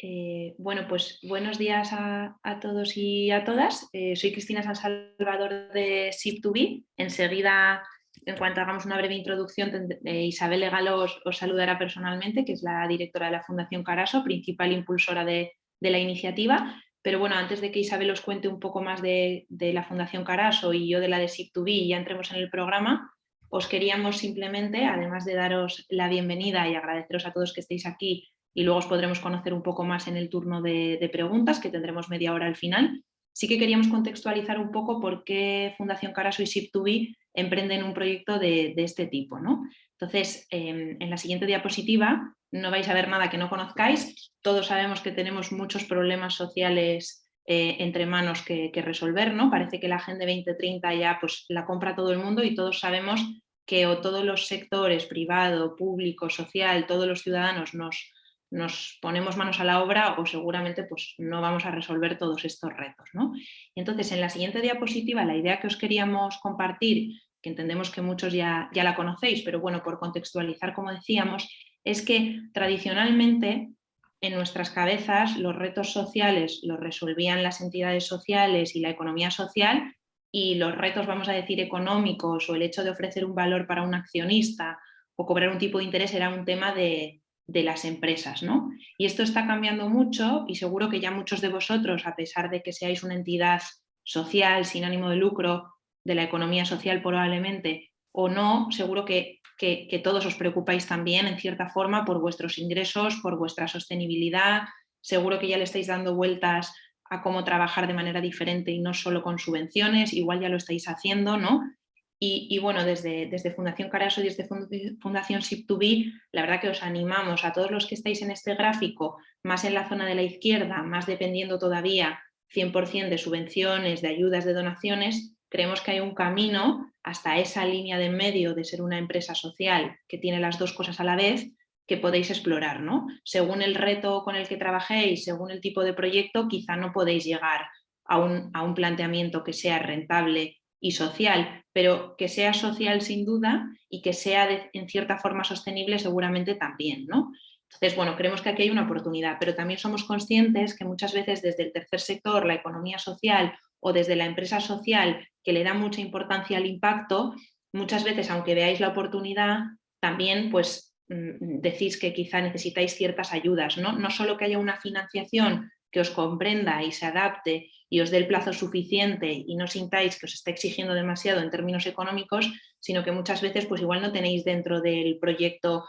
Bueno, pues buenos días a todos y a todas. Soy Cristina San Salvador de Sip2B. Enseguida, en cuanto hagamos una breve introducción, Isabel Legal os saludará personalmente, que es la directora de la Fundación Caraso, principal impulsora de la iniciativa. Pero bueno, antes de que Isabel os cuente un poco más de la Fundación Caraso y yo de la de Sip2B y ya entremos en el programa, os queríamos simplemente, además de daros la bienvenida y agradeceros a todos que estéis aquí, y luego os podremos conocer un poco más en el turno de preguntas, que tendremos media hora al final. Sí que queríamos contextualizar un poco por qué Fundación Caraso y Sip2B emprenden un proyecto de este tipo, ¿no? Entonces, en la siguiente diapositiva no vais a ver nada que no conozcáis. Todos sabemos que tenemos muchos problemas sociales entre manos que resolver, ¿no? Parece que la Agenda 2030 ya pues, la compra todo el mundo y todos sabemos que o todos los sectores, privado, público, social, todos los ciudadanos nos ponemos manos a la obra o seguramente pues, no vamos a resolver todos estos retos, ¿no? Entonces, en la siguiente diapositiva, la idea que os queríamos compartir, que entendemos que muchos ya la conocéis, pero bueno, por contextualizar, como decíamos, es que tradicionalmente en nuestras cabezas los retos sociales los resolvían las entidades sociales y la economía social, y los retos, vamos a decir, económicos o el hecho de ofrecer un valor para un accionista o cobrar un tipo de interés era un tema de las empresas, ¿no? Y esto está cambiando mucho y seguro que ya muchos de vosotros, a pesar de que seáis una entidad social sin ánimo de lucro, de la economía social probablemente, o no, seguro que todos os preocupáis también en cierta forma por vuestros ingresos, por vuestra sostenibilidad, seguro que ya le estáis dando vueltas a cómo trabajar de manera diferente y no solo con subvenciones, igual ya lo estáis haciendo, ¿no? Y bueno, desde Fundación Caraso y desde Fundación Sip2B, la verdad que os animamos a todos los que estáis en este gráfico, más en la zona de la izquierda, más dependiendo todavía 100% de subvenciones, de ayudas, de donaciones, creemos que hay un camino hasta esa línea de en medio de ser una empresa social que tiene las dos cosas a la vez, que podéis explorar, ¿no? Según el reto con el que trabajéis, según el tipo de proyecto, quizá no podéis llegar a un planteamiento que sea rentable y social, pero que sea social sin duda y que sea en cierta forma sostenible seguramente también, ¿no? Entonces, bueno, creemos que aquí hay una oportunidad, pero también somos conscientes que muchas veces desde el tercer sector, la economía social o desde la empresa social, que le da mucha importancia al impacto, muchas veces, aunque veáis la oportunidad, también pues decís que quizá necesitáis ciertas ayudas, ¿no? No solo que haya una financiación que os comprenda y se adapte y os dé el plazo suficiente y no sintáis que os está exigiendo demasiado en términos económicos, sino que muchas veces pues igual no tenéis dentro del proyecto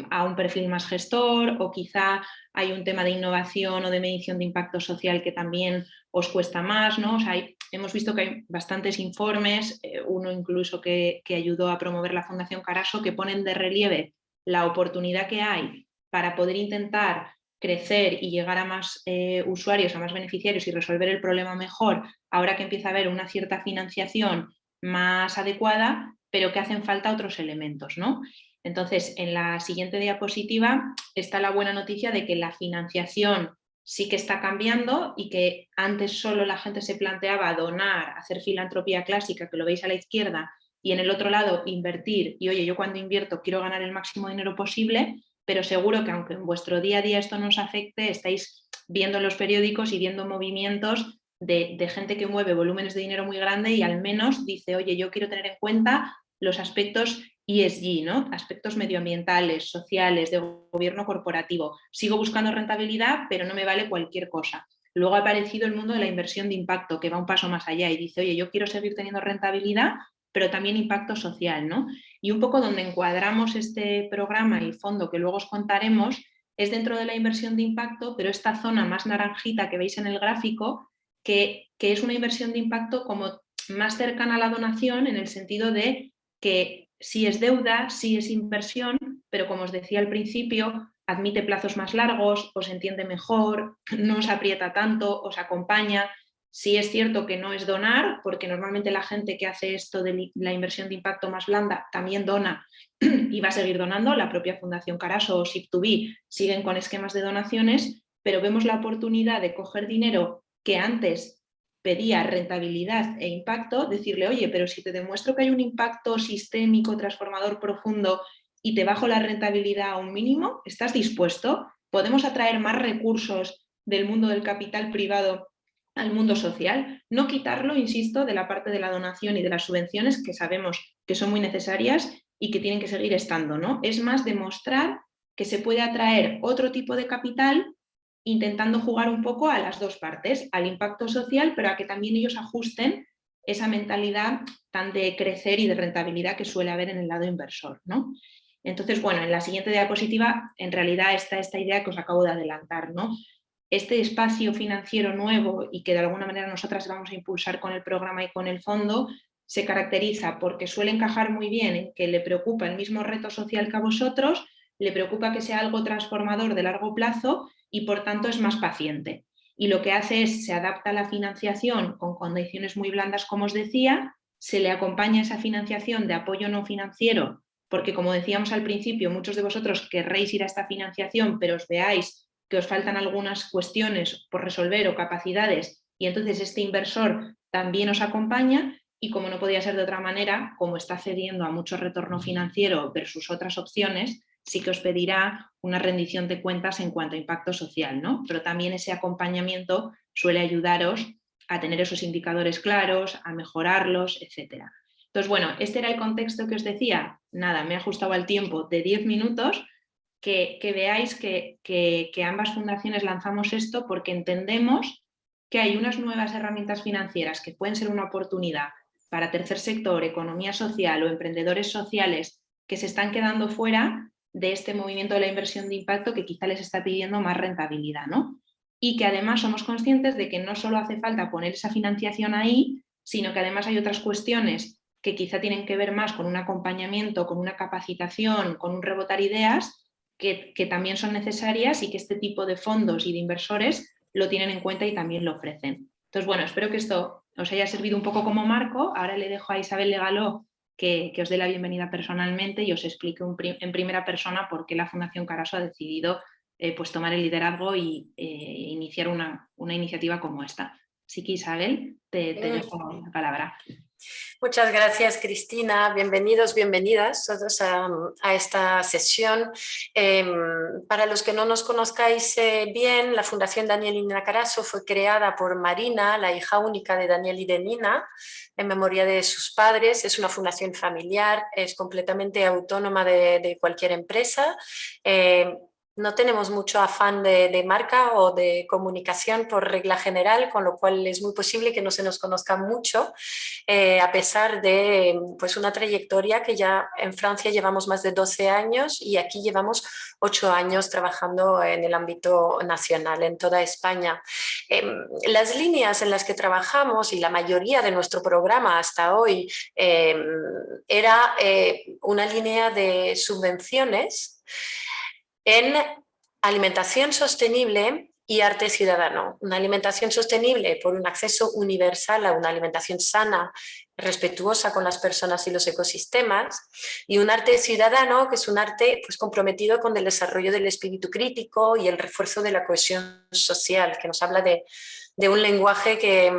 a un perfil más gestor, o quizá hay un tema de innovación o de medición de impacto social que también os cuesta más, ¿no? O sea, hemos visto que hay bastantes informes, uno incluso que ayudó a promover la Fundación Caraso, que ponen de relieve la oportunidad que hay para poder intentar crecer y llegar a más usuarios, a más beneficiarios y resolver el problema mejor, ahora que empieza a haber una cierta financiación más adecuada, pero que hacen falta otros elementos, ¿no? Entonces, en la siguiente diapositiva está la buena noticia de que la financiación sí que está cambiando y que antes solo la gente se planteaba donar, hacer filantropía clásica, que lo veis a la izquierda, y en el otro lado invertir, y oye, yo cuando invierto quiero ganar el máximo dinero posible, pero seguro que aunque en vuestro día a día esto no os afecte, estáis viendo los periódicos y viendo movimientos de gente que mueve volúmenes de dinero muy grande y al menos dice, oye, yo quiero tener en cuenta los aspectos ESG, ¿no? Aspectos medioambientales, sociales, de gobierno corporativo. Sigo buscando rentabilidad, pero no me vale cualquier cosa. Luego ha aparecido el mundo de la inversión de impacto, que va un paso más allá y dice, oye, yo quiero seguir teniendo rentabilidad, pero también impacto social, ¿no? Y un poco donde encuadramos este programa y fondo que luego os contaremos es dentro de la inversión de impacto, pero esta zona más naranjita que veis en el gráfico, que es una inversión de impacto como más cercana a la donación, en el sentido de que sí es deuda, sí es inversión, pero como os decía al principio, admite plazos más largos, os entiende mejor, no os aprieta tanto, os acompaña. Sí es cierto que no es donar, porque normalmente la gente que hace esto de la inversión de impacto más blanda también dona y va a seguir donando. La propia Fundación Caraso o Sip2B siguen con esquemas de donaciones, pero vemos la oportunidad de coger dinero que antes pedía rentabilidad e impacto, decirle, oye, pero si te demuestro que hay un impacto sistémico, transformador profundo y te bajo la rentabilidad a un mínimo, ¿estás dispuesto? podemos atraer más recursos del mundo del capital privado al mundo social, no quitarlo, insisto, de la parte de la donación y de las subvenciones, que sabemos que son muy necesarias y que tienen que seguir estando, ¿no? Es más demostrar que se puede atraer otro tipo de capital intentando jugar un poco a las dos partes, al impacto social, pero a que también ellos ajusten esa mentalidad tan de crecer y de rentabilidad que suele haber en el lado inversor, ¿no? Entonces, bueno, en la siguiente diapositiva en realidad está esta idea que os acabo de adelantar, ¿no? Este espacio financiero nuevo y que de alguna manera nosotras vamos a impulsar con el programa y con el fondo, se caracteriza porque suele encajar muy bien en que le preocupa el mismo reto social que a vosotros, le preocupa que sea algo transformador de largo plazo y por tanto es más paciente. Y lo que hace es, se adapta a la financiación con condiciones muy blandas, como os decía, se le acompaña esa financiación de apoyo no financiero, porque como decíamos al principio, muchos de vosotros querréis ir a esta financiación, pero os veáis que os faltan algunas cuestiones por resolver o capacidades, y entonces este inversor también os acompaña y como no podía ser de otra manera, como está cediendo a mucho retorno financiero versus otras opciones, sí que os pedirá una rendición de cuentas en cuanto a impacto social, ¿no? Pero también ese acompañamiento suele ayudaros a tener esos indicadores claros, a mejorarlos, etc. Entonces, bueno, este era el contexto que os decía. Nada, me he ajustado al tiempo de 10 minutos, que veáis que ambas fundaciones lanzamos esto porque entendemos que hay unas nuevas herramientas financieras que pueden ser una oportunidad para tercer sector, economía social o emprendedores sociales que se están quedando fuera de este movimiento de la inversión de impacto que quizá les está pidiendo más rentabilidad, ¿no? Y que además somos conscientes de que no solo hace falta poner esa financiación ahí, sino que además hay otras cuestiones que quizá tienen que ver más con un acompañamiento, con una capacitación, con un rebotar ideas, que también son necesarias y que este tipo de fondos y de inversores lo tienen en cuenta y también lo ofrecen. Entonces, bueno, espero que esto os haya servido un poco como marco. Ahora le dejo a Isabel Legaló que os dé la bienvenida personalmente y os explique en primera persona por qué la Fundación Caraso ha decidido pues tomar el liderazgo y iniciar una iniciativa como esta. Así que Isabel, te dejo la palabra. Muchas gracias, Cristina. Bienvenidos, bienvenidas todos a esta sesión. Para los que no nos conozcáis bien, la Fundación Daniel y Nina Caraso fue creada por Marina, la hija única de Daniel y de Nina, en memoria de sus padres. Es una fundación familiar, es completamente autónoma de cualquier empresa. No tenemos mucho afán de marca o de comunicación por regla general, con lo cual es muy posible que no se nos conozca mucho, a pesar de pues, una trayectoria que ya en Francia llevamos más de 12 años y aquí llevamos 8 años trabajando en el ámbito nacional, en toda España. Las líneas en las que trabajamos y la mayoría de nuestro programa hasta hoy era una línea de subvenciones en alimentación sostenible y arte ciudadano. Una alimentación sostenible por un acceso universal a una alimentación sana, respetuosa con las personas y los ecosistemas, y un arte ciudadano, que es un arte pues, comprometido con el desarrollo del espíritu crítico y el refuerzo de la cohesión social, que nos habla de un lenguaje que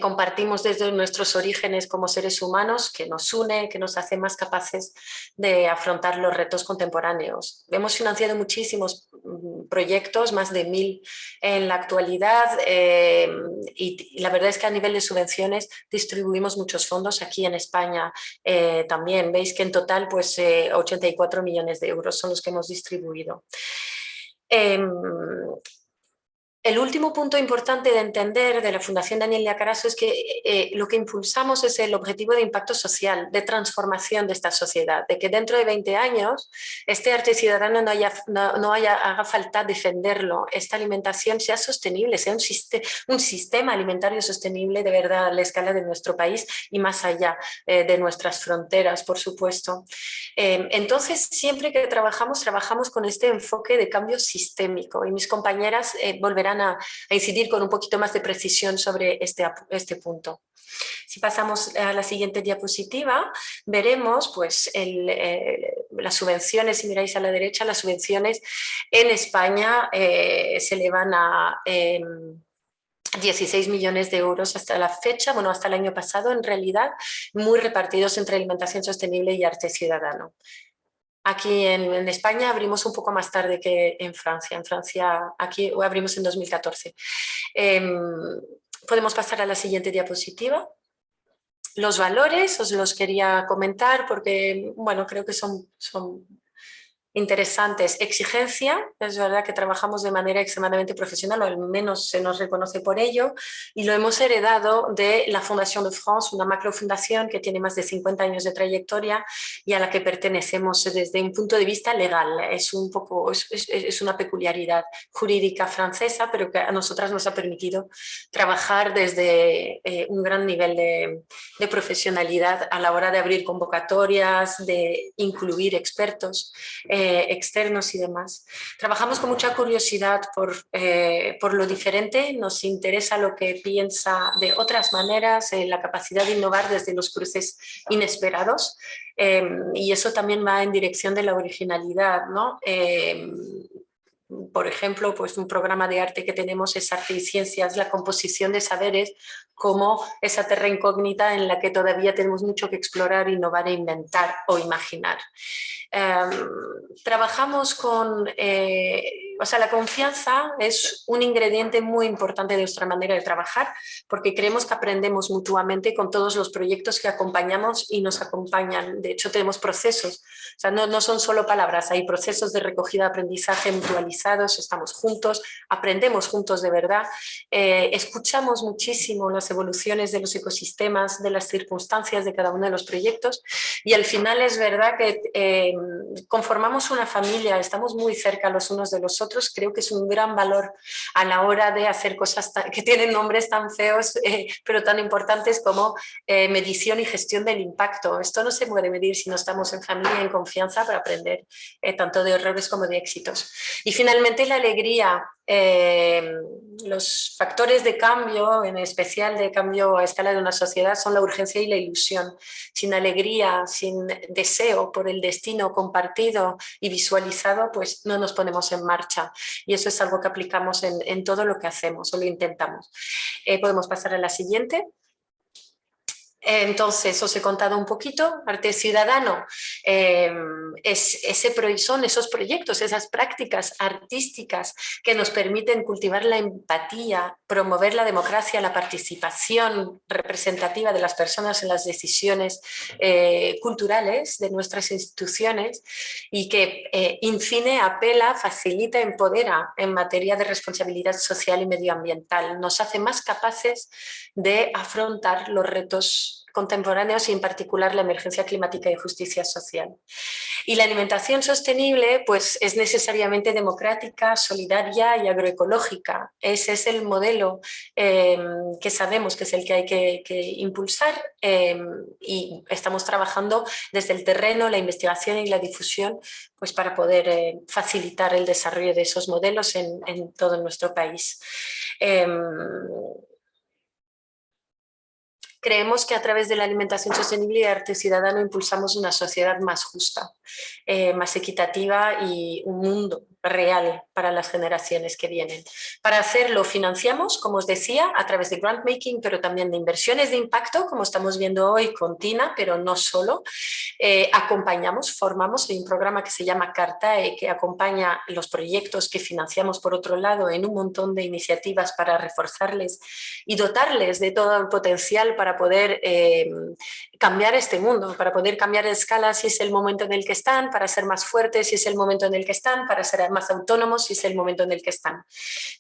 compartimos desde nuestros orígenes como seres humanos, que nos une, que nos hace más capaces de afrontar los retos contemporáneos. Hemos financiado muchísimos proyectos, más de 1000 en la actualidad, y la verdad es que a nivel de subvenciones distribuimos muchos fondos aquí en España también. Veis que en total pues, 84 millones de euros son los que hemos distribuido. El último punto importante de entender de la Fundación Daniel y Caraso es que lo que impulsamos es el objetivo de impacto social, de transformación de esta sociedad, de que dentro de 20 años este arte ciudadano no haga falta defenderlo, esta alimentación sea sostenible, sea un sistema alimentario sostenible de verdad a la escala de nuestro país y más allá de nuestras fronteras, por supuesto. Entonces, siempre que trabajamos con este enfoque de cambio sistémico y mis compañeras volverán a incidir con un poquito más de precisión sobre este punto. Si pasamos a la siguiente diapositiva, veremos pues, las subvenciones, si miráis a la derecha, las subvenciones en España se elevan a 16 millones de euros hasta la fecha, bueno, hasta el año pasado en realidad, muy repartidos entre alimentación sostenible y arte ciudadano. Aquí en España abrimos un poco más tarde que en Francia. En Francia aquí abrimos en 2014. Podemos pasar a la siguiente diapositiva. Los valores os los quería comentar porque, bueno, creo que son interesantes. Exigencia, es verdad que trabajamos de manera extremadamente profesional, o al menos se nos reconoce por ello, y lo hemos heredado de la Fondation de France, una macrofundación que tiene más de 50 años de trayectoria y a la que pertenecemos desde un punto de vista legal. Es una peculiaridad jurídica francesa, pero que a nosotras nos ha permitido trabajar desde un gran nivel de profesionalidad a la hora de abrir convocatorias, de incluir expertos externos y demás. Trabajamos con mucha curiosidad por lo diferente, nos interesa lo que piensa de otras maneras, la capacidad de innovar desde los cruces inesperados, y eso también va en dirección de la originalidad, ¿no? Por ejemplo, pues un programa de arte que tenemos es Arte y Ciencias, la composición de saberes, como esa terra incógnita en la que todavía tenemos mucho que explorar, innovar e inventar o imaginar. Trabajamos con, o sea, la confianza es un ingrediente muy importante de nuestra manera de trabajar, porque creemos que aprendemos mutuamente con todos los proyectos que acompañamos y nos acompañan. De hecho, tenemos procesos, o sea, no son solo palabras, hay procesos de recogida de aprendizaje mutualizados, estamos juntos, aprendemos juntos de verdad, escuchamos muchísimo las evoluciones de los ecosistemas, de las circunstancias de cada uno de los proyectos, y al final es verdad que conformamos una familia, estamos muy cerca los unos de los otros. Creo que es un gran valor a la hora de hacer cosas que tienen nombres tan feos, pero tan importantes como medición y gestión del impacto. Esto no se puede medir si no estamos en familia, en confianza, para aprender tanto de errores como de éxitos. Y finalmente la alegría. Los factores de cambio, en especial de cambio a escala de una sociedad, son la urgencia y la ilusión. Sin alegría, sin deseo por el destino compartido y visualizado, pues no nos ponemos en marcha. Y eso es algo que aplicamos en todo lo que hacemos, o lo intentamos. Podemos pasar a la siguiente. Entonces, os he contado un poquito. Arte Ciudadano son esos proyectos, esas prácticas artísticas que nos permiten cultivar la empatía, promover la democracia, la participación representativa de las personas en las decisiones culturales de nuestras instituciones, y que incide, apela, facilita, empodera en materia de responsabilidad social y medioambiental. Nos hace más capaces de afrontar los retos contemporáneos y en particular la emergencia climática y justicia social. Y la alimentación sostenible pues es necesariamente democrática, solidaria y agroecológica. Ese es el modelo que sabemos que es el que hay que impulsar, y estamos trabajando desde el terreno, la investigación y la difusión, pues para poder facilitar el desarrollo de esos modelos en todo nuestro país. Creemos que a través de la alimentación sostenible y arte ciudadano impulsamos una sociedad más justa, más equitativa y un mundo real para las generaciones que vienen. Para hacerlo financiamos, como os decía, a través de grant making, pero también de inversiones de impacto, como estamos viendo hoy con Tina, pero no solo. Acompañamos, formamos, hay un programa que se llama Cartae, que acompaña los proyectos que financiamos por otro lado en un montón de iniciativas para reforzarles y dotarles de todo el potencial para poder cambiar este mundo, para poder cambiar de escala si es el momento en el que están, para ser más fuertes si es el momento en el que están, para ser más autónomos si es el momento en el que están.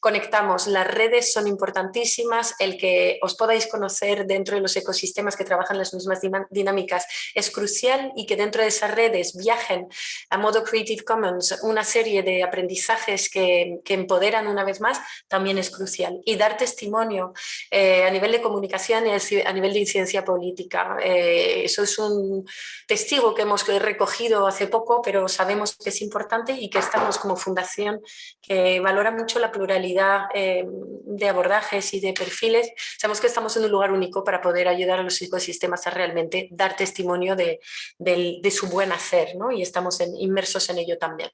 Conectamos, las redes son importantísimas, el que os podáis conocer dentro de los ecosistemas que trabajan las mismas dinámicas es crucial, y que dentro de esas redes viajen a modo Creative Commons una serie de aprendizajes que empoderan una vez más también es crucial. Y dar testimonio a nivel de comunicación y a nivel de incidencia política. Eso es un testigo que hemos recogido hace poco, pero sabemos que es importante y que estamos como fundación que valora mucho la pluralidad de abordajes y de perfiles. Sabemos que estamos en un lugar único para poder ayudar a los ecosistemas a realmente dar testimonio de su buen hacer, ¿no? Y estamos inmersos en ello también.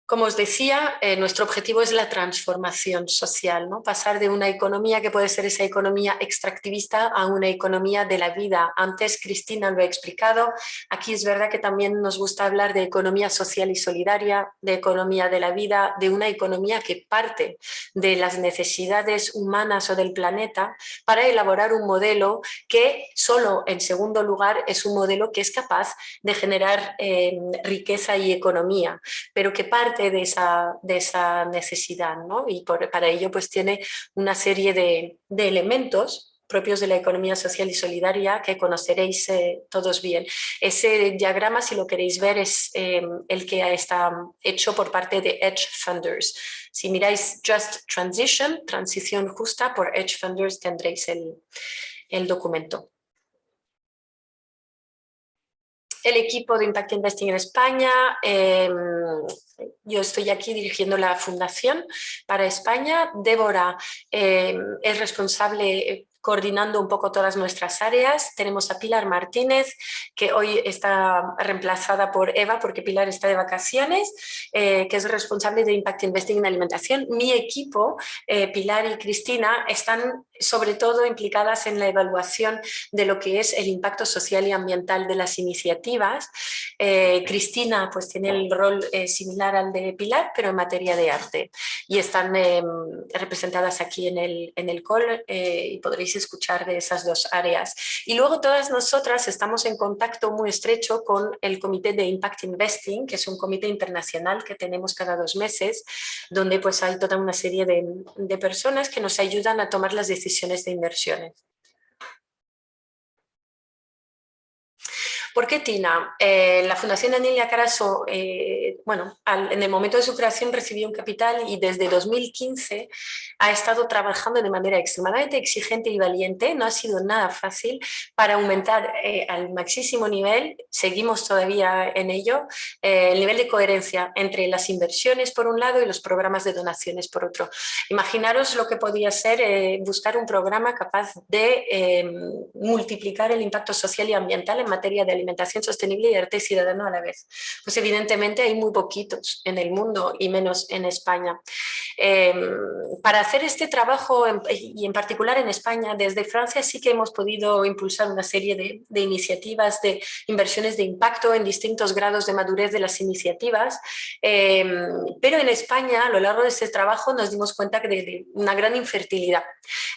Como os decía, nuestro objetivo es la transformación social, ¿no? Pasar de una economía que puede ser esa economía extractivista a una economía de la vida. Antes Cristina lo ha explicado, aquí es verdad que también nos gusta hablar de economía social y solidaria, de economía de la vida, de una economía que parte de las necesidades humanas o del planeta para elaborar un modelo que solo, en segundo lugar, es un modelo que es capaz de generar riqueza y economía, pero que parte de esa necesidad, ¿no? Y para ello pues tiene una serie de elementos propios de la economía social y solidaria que conoceréis todos bien. Ese diagrama, si lo queréis ver, es el que está hecho por parte de Edge Funders. Si miráis Just Transition, transición justa, por Edge Funders tendréis el documento. El equipo de Impact Investing en España, yo estoy aquí dirigiendo la fundación para España. Débora es responsable coordinando un poco todas nuestras áreas. Tenemos a Pilar Martínez, que hoy está reemplazada por Eva porque Pilar está de vacaciones, que es responsable de Impact Investing en Alimentación. Mi equipo, Pilar y Cristina, están sobre todo implicadas en la evaluación de lo que es el impacto social y ambiental de las iniciativas. Cristina pues tiene el rol similar al de Pilar, pero en materia de arte. Y están representadas aquí en el call y podréis escuchar de esas dos áreas. Y luego todas nosotras estamos en contacto muy estrecho con el Comité de Impact Investing, que es un comité internacional que tenemos cada 2 meses, donde pues hay toda una serie de personas que nos ayudan a tomar las decisiones de inversiones. ¿Por qué Tina? La Fundación Daniel Carasso, bueno, en el momento de su creación recibió un capital y desde 2015 ha estado trabajando de manera extremadamente exigente y valiente, no ha sido nada fácil, para aumentar al máximo nivel, seguimos todavía en ello, el nivel de coherencia entre las inversiones por un lado y los programas de donaciones por otro. Imaginaros lo que podía ser buscar un programa capaz de multiplicar el impacto social y ambiental en materia de alimentación sostenible y arte ciudadano a la vez. Pues evidentemente hay muy poquitos en el mundo y menos en España. Para hacer este trabajo y en particular en España, desde Francia sí que hemos podido impulsar una serie de iniciativas de inversiones de impacto en distintos grados de madurez de las iniciativas, pero en España a lo largo de este trabajo nos dimos cuenta de una gran infertilidad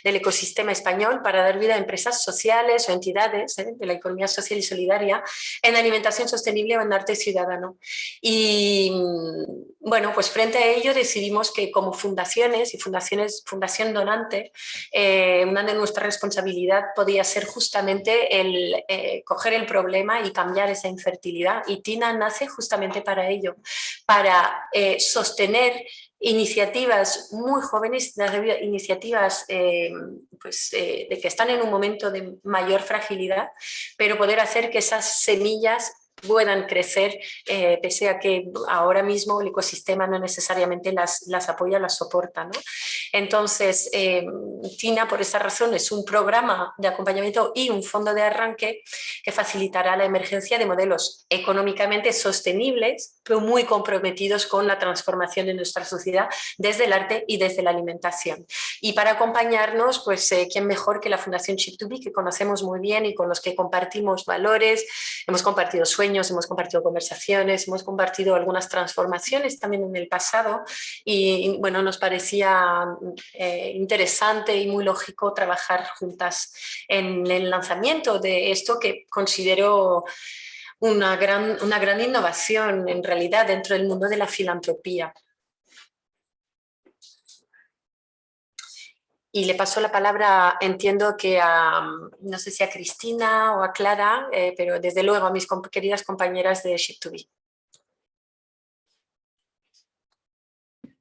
del ecosistema español para dar vida a empresas sociales o entidades de la economía social y solidaria en alimentación sostenible o en arte ciudadano. Y bueno, pues frente a ello decidimos que como fundaciones y fundación donante, una de nuestras responsabilidades podía ser justamente el coger el problema y cambiar esa infertilidad. Y Tina nace justamente para ello, para sostener iniciativas muy jóvenes, iniciativas de que están en un momento de mayor fragilidad, pero poder hacer que esas semillas puedan crecer, pese a que ahora mismo el ecosistema no necesariamente las apoya, las soporta, ¿no? Entonces, Tina, por esa razón, es un programa de acompañamiento y un fondo de arranque que facilitará la emergencia de modelos económicamente sostenibles, pero muy comprometidos con la transformación de nuestra sociedad desde el arte y desde la alimentación. Y para acompañarnos, pues, ¿quién mejor que la Fundación Chip2B, que conocemos muy bien y con los que compartimos valores, hemos compartido sueños, hemos compartido conversaciones, hemos compartido algunas transformaciones también en el pasado y bueno, nos parecía interesante y muy lógico trabajar juntas en el lanzamiento de esto que considero una gran innovación en realidad dentro del mundo de la filantropía. Y le paso la palabra, entiendo que no sé si a Cristina o a Clara, pero desde luego a mis queridas compañeras de Ship2B.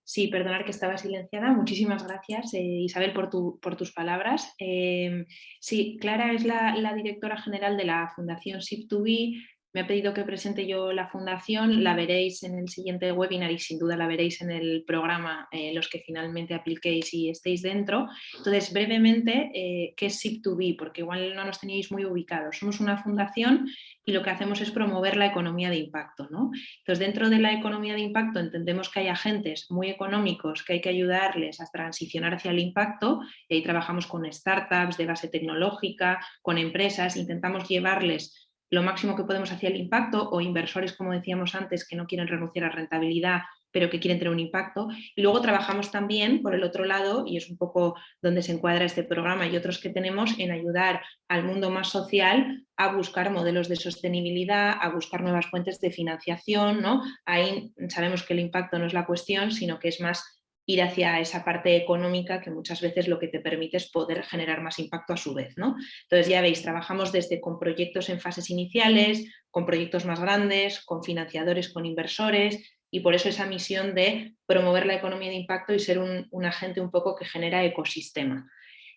Sí, perdonar que estaba silenciada. Muchísimas gracias, Isabel, por tus palabras. Sí, Clara es la directora general de la Fundación Ship2B. me ha pedido que presente yo la fundación, la veréis en el siguiente webinar y sin duda la veréis en el programa, los que finalmente apliquéis y estéis dentro. Entonces, brevemente, ¿qué es SIP2B? Porque igual no nos teníais muy ubicados. Somos una fundación y lo que hacemos es promover la economía de impacto, ¿no? Entonces, dentro de la economía de impacto entendemos que hay agentes muy económicos que hay que ayudarles a transicionar hacia el impacto, y ahí trabajamos con startups de base tecnológica, con empresas, intentamos llevarles lo máximo que podemos hacia el impacto, o inversores, como decíamos antes, que no quieren renunciar a rentabilidad, pero que quieren tener un impacto. Y luego trabajamos también por el otro lado, y es un poco donde se encuadra este programa y otros que tenemos, en ayudar al mundo más social a buscar modelos de sostenibilidad, a buscar nuevas fuentes de financiación, ¿no? Ahí sabemos que el impacto no es la cuestión, sino que es más ir hacia esa parte económica que muchas veces lo que te permite es poder generar más impacto a su vez, ¿no? Entonces ya veis, trabajamos desde con proyectos en fases iniciales, con proyectos más grandes, con financiadores, con inversores, y por eso esa misión de promover la economía de impacto y ser un agente un poco que genera ecosistema.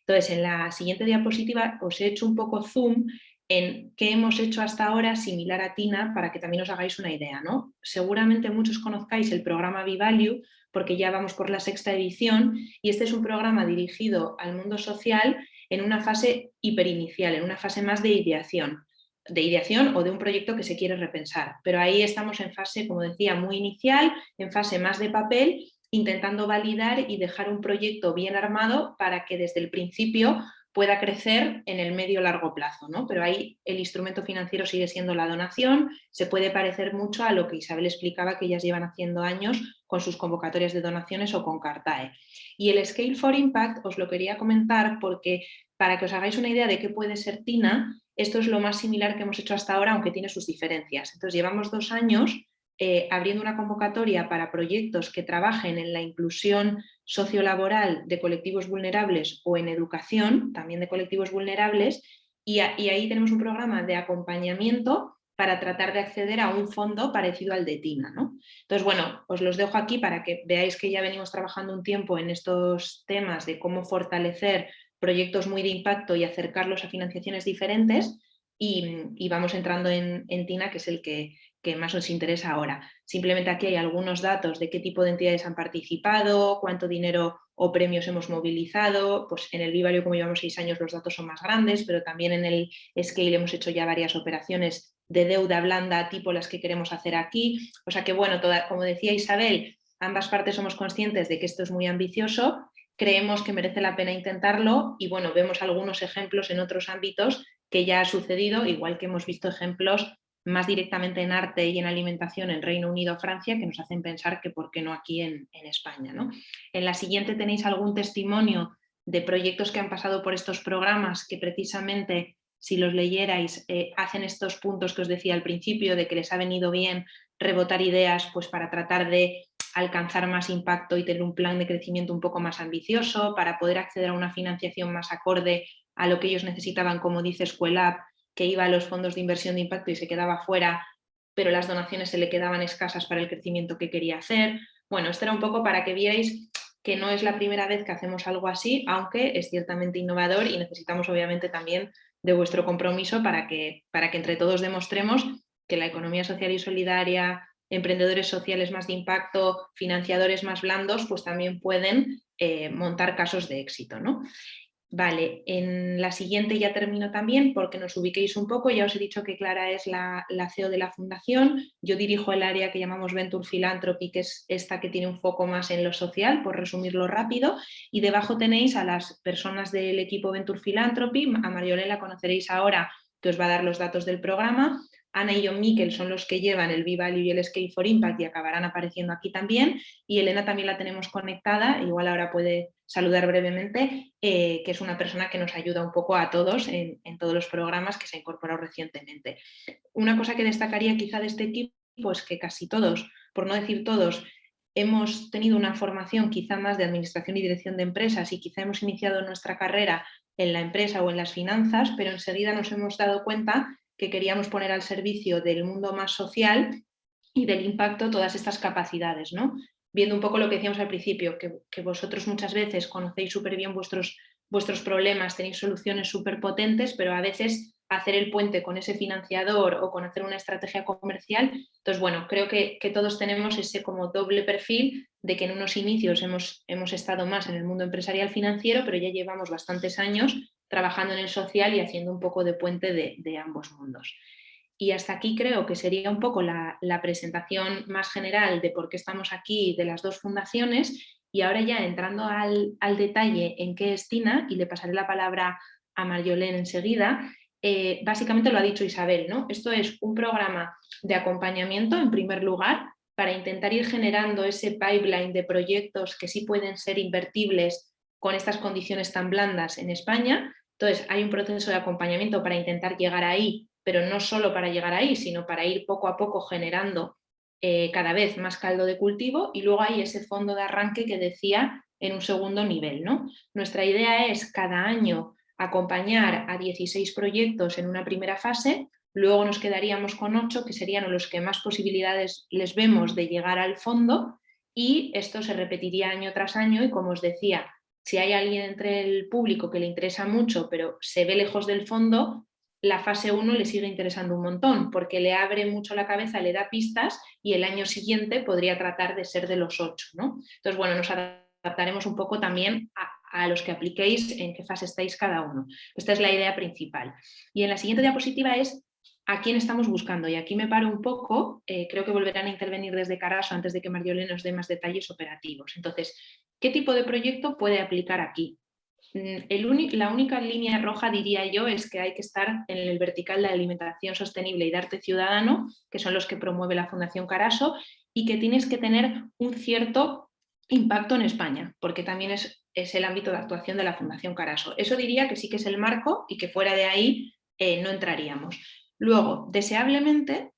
Entonces, en la siguiente diapositiva os he hecho un poco zoom en qué hemos hecho hasta ahora similar a Tina para que también os hagáis una idea, ¿no? Seguramente muchos conozcáis el programa V-Value porque ya vamos por la 6ª edición y este es un programa dirigido al mundo social en una fase hiperinicial, en una fase más de ideación o de un proyecto que se quiere repensar. Pero ahí estamos en fase, como decía, muy inicial, en fase más de papel, intentando validar y dejar un proyecto bien armado para que desde el principio pueda crecer en el medio-largo plazo, ¿no? Pero ahí el instrumento financiero sigue siendo la donación, se puede parecer mucho a lo que Isabel explicaba que ellas llevan haciendo años con sus convocatorias de donaciones o con Cartae. Y el Scale for Impact os lo quería comentar porque para que os hagáis una idea de qué puede ser Tina, esto es lo más similar que hemos hecho hasta ahora, aunque tiene sus diferencias. Entonces llevamos 2 años abriendo una convocatoria para proyectos que trabajen en la inclusión sociolaboral de colectivos vulnerables o en educación, también de colectivos vulnerables, y ahí tenemos un programa de acompañamiento para tratar de acceder a un fondo parecido al de Tina, ¿no? Entonces, bueno, os los dejo aquí para que veáis que ya venimos trabajando un tiempo en estos temas de cómo fortalecer proyectos muy de impacto y acercarlos a financiaciones diferentes, y vamos entrando en Tina, que es el que más os interesa ahora. Simplemente aquí hay algunos datos de qué tipo de entidades han participado, cuánto dinero o premios hemos movilizado. Pues en el V-Value, como llevamos 6 años, los datos son más grandes, pero también en el Scale hemos hecho ya varias operaciones de deuda blanda tipo las que queremos hacer aquí. O sea que, bueno, como decía Isabel, ambas partes somos conscientes de que esto es muy ambicioso, creemos que merece la pena intentarlo y, bueno, vemos algunos ejemplos en otros ámbitos que ya ha sucedido, igual que hemos visto ejemplos más directamente en arte y en alimentación en Reino Unido o Francia, que nos hacen pensar que por qué no aquí en España, ¿no? En la siguiente tenéis algún testimonio de proyectos que han pasado por estos programas que precisamente, si los leyerais, hacen estos puntos que os decía al principio, de que les ha venido bien rebotar ideas pues para tratar de alcanzar más impacto y tener un plan de crecimiento un poco más ambicioso, para poder acceder a una financiación más acorde a lo que ellos necesitaban, como dice School-Up, que iba a los fondos de inversión de impacto y se quedaba fuera, pero las donaciones se le quedaban escasas para el crecimiento que quería hacer. Bueno, esto era un poco para que vierais que no es la primera vez que hacemos algo así, aunque es ciertamente innovador y necesitamos obviamente también de vuestro compromiso para que entre todos demostremos que la economía social y solidaria, emprendedores sociales más de impacto, financiadores más blandos, pues también pueden montar casos de éxito, ¿no? Vale, en la siguiente ya termino también porque nos ubiquéis un poco. Ya os he dicho que Clara es la CEO de la fundación. Yo dirijo el área que llamamos Venture Philanthropy, que es esta que tiene un foco más en lo social, por resumirlo rápido. Y debajo tenéis a las personas del equipo Venture Philanthropy. A Mariolén la conoceréis ahora, que os va a dar los datos del programa. Ana y John Miquel son los que llevan el V-Value y el Scale for Impact y acabarán apareciendo aquí también. Y Elena también la tenemos conectada, igual ahora puede saludar brevemente, que es una persona que nos ayuda un poco a todos en todos los programas que se ha incorporado recientemente. Una cosa que destacaría quizá de este equipo es que casi todos, por no decir todos, hemos tenido una formación quizá más de administración y dirección de empresas y quizá hemos iniciado nuestra carrera en la empresa o en las finanzas, pero enseguida nos hemos dado cuenta que queríamos poner al servicio del mundo más social y del impacto todas estas capacidades, ¿no? Viendo un poco lo que decíamos al principio, que vosotros muchas veces conocéis súper bien vuestros problemas, tenéis soluciones súper potentes, pero a veces hacer el puente con ese financiador o con hacer una estrategia comercial. Entonces, bueno, creo que todos tenemos ese como doble perfil de que en unos inicios hemos estado más en el mundo empresarial financiero, pero ya llevamos bastantes años trabajando en el social y haciendo un poco de puente de ambos mundos. Y hasta aquí creo que sería un poco la presentación más general de por qué estamos aquí, de las dos fundaciones, y ahora ya entrando al detalle en qué es TINA, y le pasaré la palabra a Marjolén enseguida. Básicamente lo ha dicho Isabel, ¿no? Esto es un programa de acompañamiento, en primer lugar, para intentar ir generando ese pipeline de proyectos que sí pueden ser invertibles con estas condiciones tan blandas en España. Entonces, hay un proceso de acompañamiento para intentar llegar ahí, pero no solo para llegar ahí, sino para ir poco a poco generando cada vez más caldo de cultivo, y luego hay ese fondo de arranque que decía en un segundo nivel, ¿no? Nuestra idea es cada año acompañar a 16 proyectos en una primera fase, luego nos quedaríamos con 8, que serían los que más posibilidades les vemos de llegar al fondo, y esto se repetiría año tras año. Y como os decía, si hay alguien entre el público que le interesa mucho pero se ve lejos del fondo, la fase 1 le sigue interesando un montón porque le abre mucho la cabeza, le da pistas, y el año siguiente podría tratar de ser de los 8, ¿no? Entonces, bueno, nos adaptaremos un poco también a los que apliquéis en qué fase estáis cada uno. Esta es la idea principal. Y en la siguiente diapositiva es a quién estamos buscando. Y aquí me paro un poco, creo que volverán a intervenir desde Caraso antes de que Marjolén nos dé más detalles operativos. Entonces, ¿qué tipo de proyecto puede aplicar aquí? La única línea roja, diría yo, es que hay que estar en el vertical de alimentación sostenible y de arte ciudadano, que son los que promueve la Fundación Caraso, y que tienes que tener un cierto impacto en España, porque también es el ámbito de actuación de la Fundación Caraso. Eso diría que sí que es el marco y que fuera de ahí no entraríamos. Luego, deseablemente,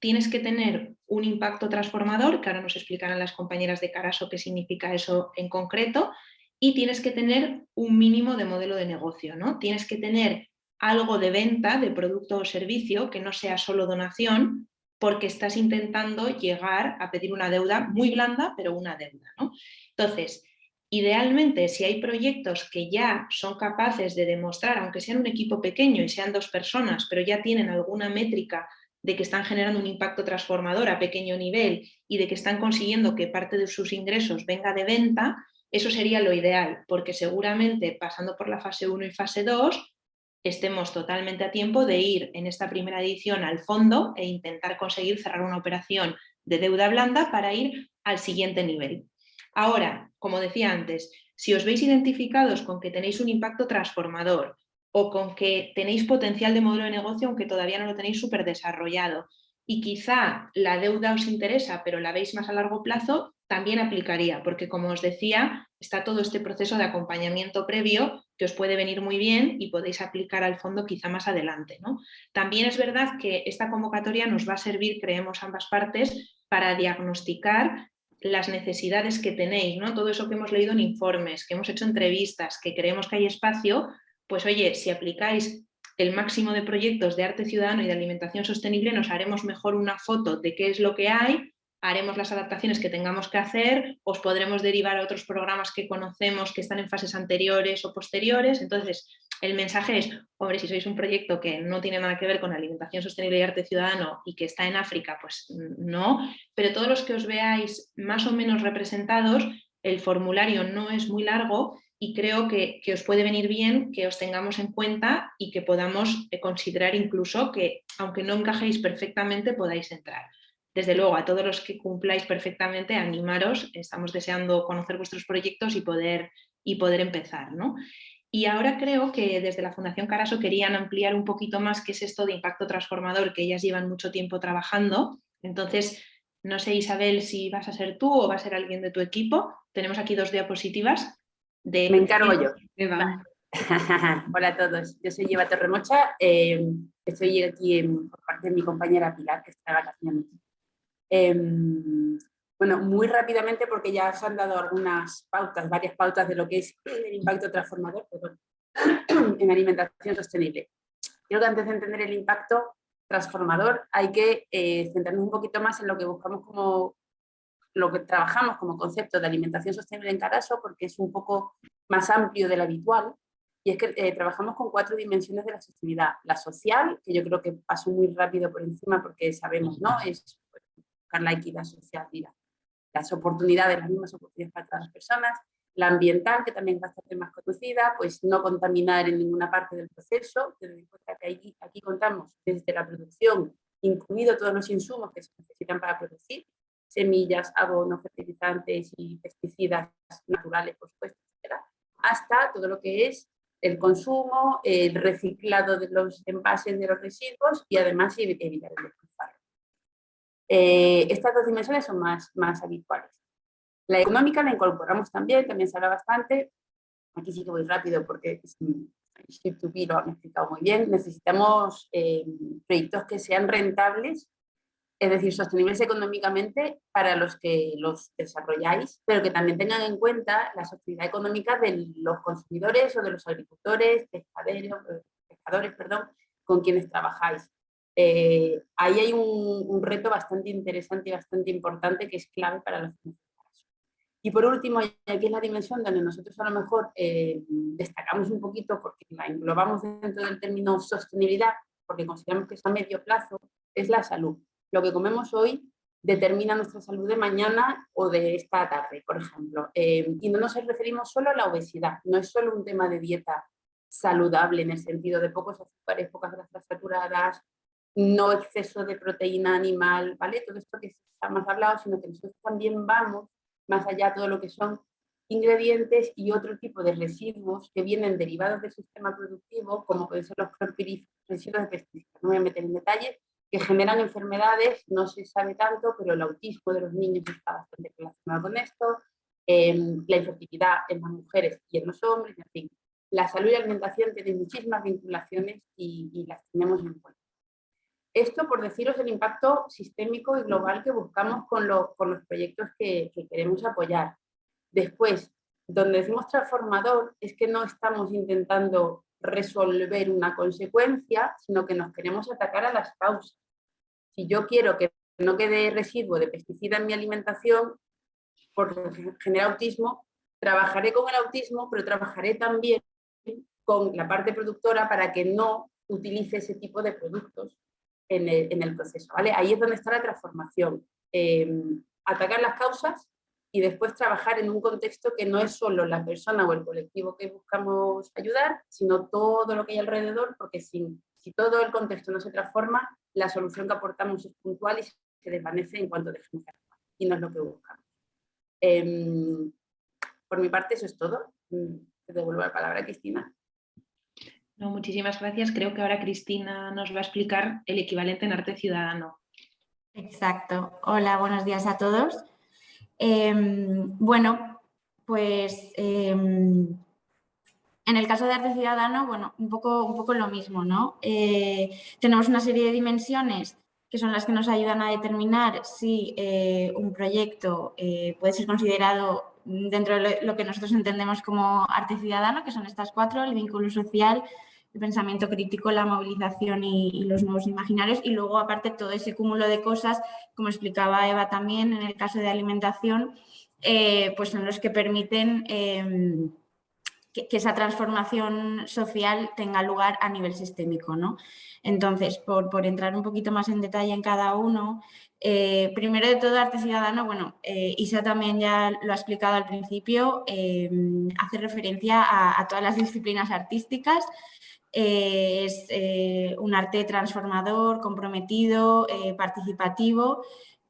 tienes que tener un impacto transformador, que ahora nos explicarán las compañeras de Caraso qué significa eso en concreto, y tienes que tener un mínimo de modelo de negocio, ¿no? Tienes que tener algo de venta de producto o servicio que no sea solo donación, porque estás intentando llegar a pedir una deuda muy blanda, pero una deuda, ¿no? Entonces, idealmente, si hay proyectos que ya son capaces de demostrar, aunque sean un equipo pequeño y sean 2 personas, pero ya tienen alguna métrica de que están generando un impacto transformador a pequeño nivel y de que están consiguiendo que parte de sus ingresos venga de venta, eso sería lo ideal, porque seguramente pasando por la fase 1 y fase 2 estemos totalmente a tiempo de ir en esta primera edición al fondo e intentar conseguir cerrar una operación de deuda blanda para ir al siguiente nivel. Ahora, como decía antes, si os veis identificados con que tenéis un impacto transformador o con que tenéis potencial de modelo de negocio aunque todavía no lo tenéis súper desarrollado, y quizá la deuda os interesa pero la veis más a largo plazo, también aplicaría, porque como os decía, está todo este proceso de acompañamiento previo que os puede venir muy bien y podéis aplicar al fondo quizá más adelante, ¿no? También es verdad que esta convocatoria nos va a servir, creemos ambas partes, para diagnosticar las necesidades que tenéis, ¿no? Todo eso que hemos leído en informes, que hemos hecho entrevistas, que creemos que hay espacio, pues oye, si aplicáis el máximo de proyectos de arte ciudadano y de alimentación sostenible, nos haremos mejor una foto de qué es lo que hay, haremos las adaptaciones que tengamos que hacer, os podremos derivar a otros programas que conocemos que están en fases anteriores o posteriores. Entonces, el mensaje es, hombre, si sois un proyecto que no tiene nada que ver con alimentación sostenible y arte ciudadano y que está en África, pues no, pero todos los que os veáis más o menos representados, el formulario no es muy largo y creo que os puede venir bien que os tengamos en cuenta y que podamos considerar incluso que, aunque no encajéis perfectamente, podáis entrar. Desde luego, a todos los que cumpláis perfectamente, animaros, estamos deseando conocer vuestros proyectos y poder empezar, ¿no? Y ahora creo que desde la Fundación Caraso querían ampliar un poquito más qué es esto de impacto transformador, que ellas llevan mucho tiempo trabajando. Entonces, no sé, Isabel, si vas a ser tú o va a ser alguien de tu equipo. Tenemos aquí 2 diapositivas. Me encargo yo. Eva. Hola a todos, yo soy Eva Torremocha, estoy aquí por parte de mi compañera Pilar, que está de vacaciones. Bueno, muy rápidamente, porque ya os han dado varias pautas de lo que es el impacto transformador en alimentación sostenible. Creo que antes de entender el impacto transformador hay que centrarnos un poquito más en lo que buscamos lo que trabajamos como concepto de alimentación sostenible en Caraso, porque es un poco más amplio del habitual. Y es que trabajamos con 4 dimensiones de la sostenibilidad. La social, que yo creo que paso muy rápido por encima porque sabemos, ¿no? Es buscar la equidad social y las oportunidades, las mismas oportunidades para todas las personas. La ambiental, que también es bastante más conocida, pues no contaminar en ninguna parte del proceso. Teniendo en cuenta que aquí contamos desde la producción, incluido todos los insumos que se necesitan para producir, semillas, abonos, fertilizantes y pesticidas naturales, por supuesto, etcétera, hasta todo lo que es el consumo, el reciclado de los envases de los residuos y además evitar el despilfarro. Estas 2 dimensiones son más habituales. La económica la incorporamos también se habla bastante. Aquí sí que voy rápido porque Ship2B lo han explicado muy bien. Necesitamos proyectos que sean rentables, es decir, sostenibles económicamente para los que los desarrolláis, pero que también tengan en cuenta la sostenibilidad económica de los consumidores o de los agricultores, pescadores, con quienes trabajáis. Ahí hay un reto bastante interesante y bastante importante que es clave para los financieros. Y por último, y aquí es la dimensión donde nosotros a lo mejor destacamos un poquito porque la englobamos dentro del término sostenibilidad, porque consideramos que es a medio plazo, es la salud. Lo que comemos hoy determina nuestra salud de mañana o de esta tarde, por ejemplo. Y no nos referimos solo a la obesidad, no es solo un tema de dieta saludable en el sentido de pocos azúcares, pocas grasas saturadas, no exceso de proteína animal, ¿vale? Todo esto que está más hablado, sino que nosotros también vamos más allá de todo lo que son ingredientes y otro tipo de residuos que vienen derivados del sistema productivo, como pueden ser los residuos de pesticidas. No voy a meter en detalles, que generan enfermedades, no se sabe tanto, pero el autismo de los niños está bastante relacionado con esto, la infertilidad en las mujeres y en los hombres, en fin. La salud y la alimentación tienen muchísimas vinculaciones y las tenemos en cuenta. Esto por deciros el impacto sistémico y global que buscamos con los proyectos que queremos apoyar. Después, donde decimos transformador, es que no estamos intentando resolver una consecuencia, sino que nos queremos atacar a las causas. Si yo quiero que no quede residuo de pesticida en mi alimentación, porque genera autismo, trabajaré con el autismo, pero trabajaré también con la parte productora para que no utilice ese tipo de productos en el proceso, ¿vale? Ahí es donde está la transformación. Atacar las causas y después trabajar en un contexto que no es solo la persona o el colectivo que buscamos ayudar, sino todo lo que hay alrededor, porque si todo el contexto no se transforma, la solución que aportamos es puntual y se desvanece en cuanto dejemos de actuar. Y no es lo que buscamos. Por mi parte, eso es todo. Te devuelvo la palabra a Cristina. No, muchísimas gracias. Creo que ahora Cristina nos va a explicar el equivalente en arte ciudadano. Exacto. Hola, buenos días a todos. Bueno, pues en el caso de arte ciudadano, bueno, un poco lo mismo, ¿no? Tenemos una serie de dimensiones que son las que nos ayudan a determinar si un proyecto puede ser considerado dentro de lo que nosotros entendemos como arte ciudadano, que son estas 4, el vínculo social, el pensamiento crítico, la movilización y los nuevos imaginarios. Y luego, aparte, todo ese cúmulo de cosas, como explicaba Eva también, en el caso de alimentación, pues son los que permiten que esa transformación social tenga lugar a nivel sistémico, ¿no? Entonces, por entrar un poquito más en detalle en cada uno, primero de todo, arte ciudadano, bueno, Isa también ya lo ha explicado al principio, hace referencia a todas las disciplinas artísticas. Es un arte transformador, comprometido, participativo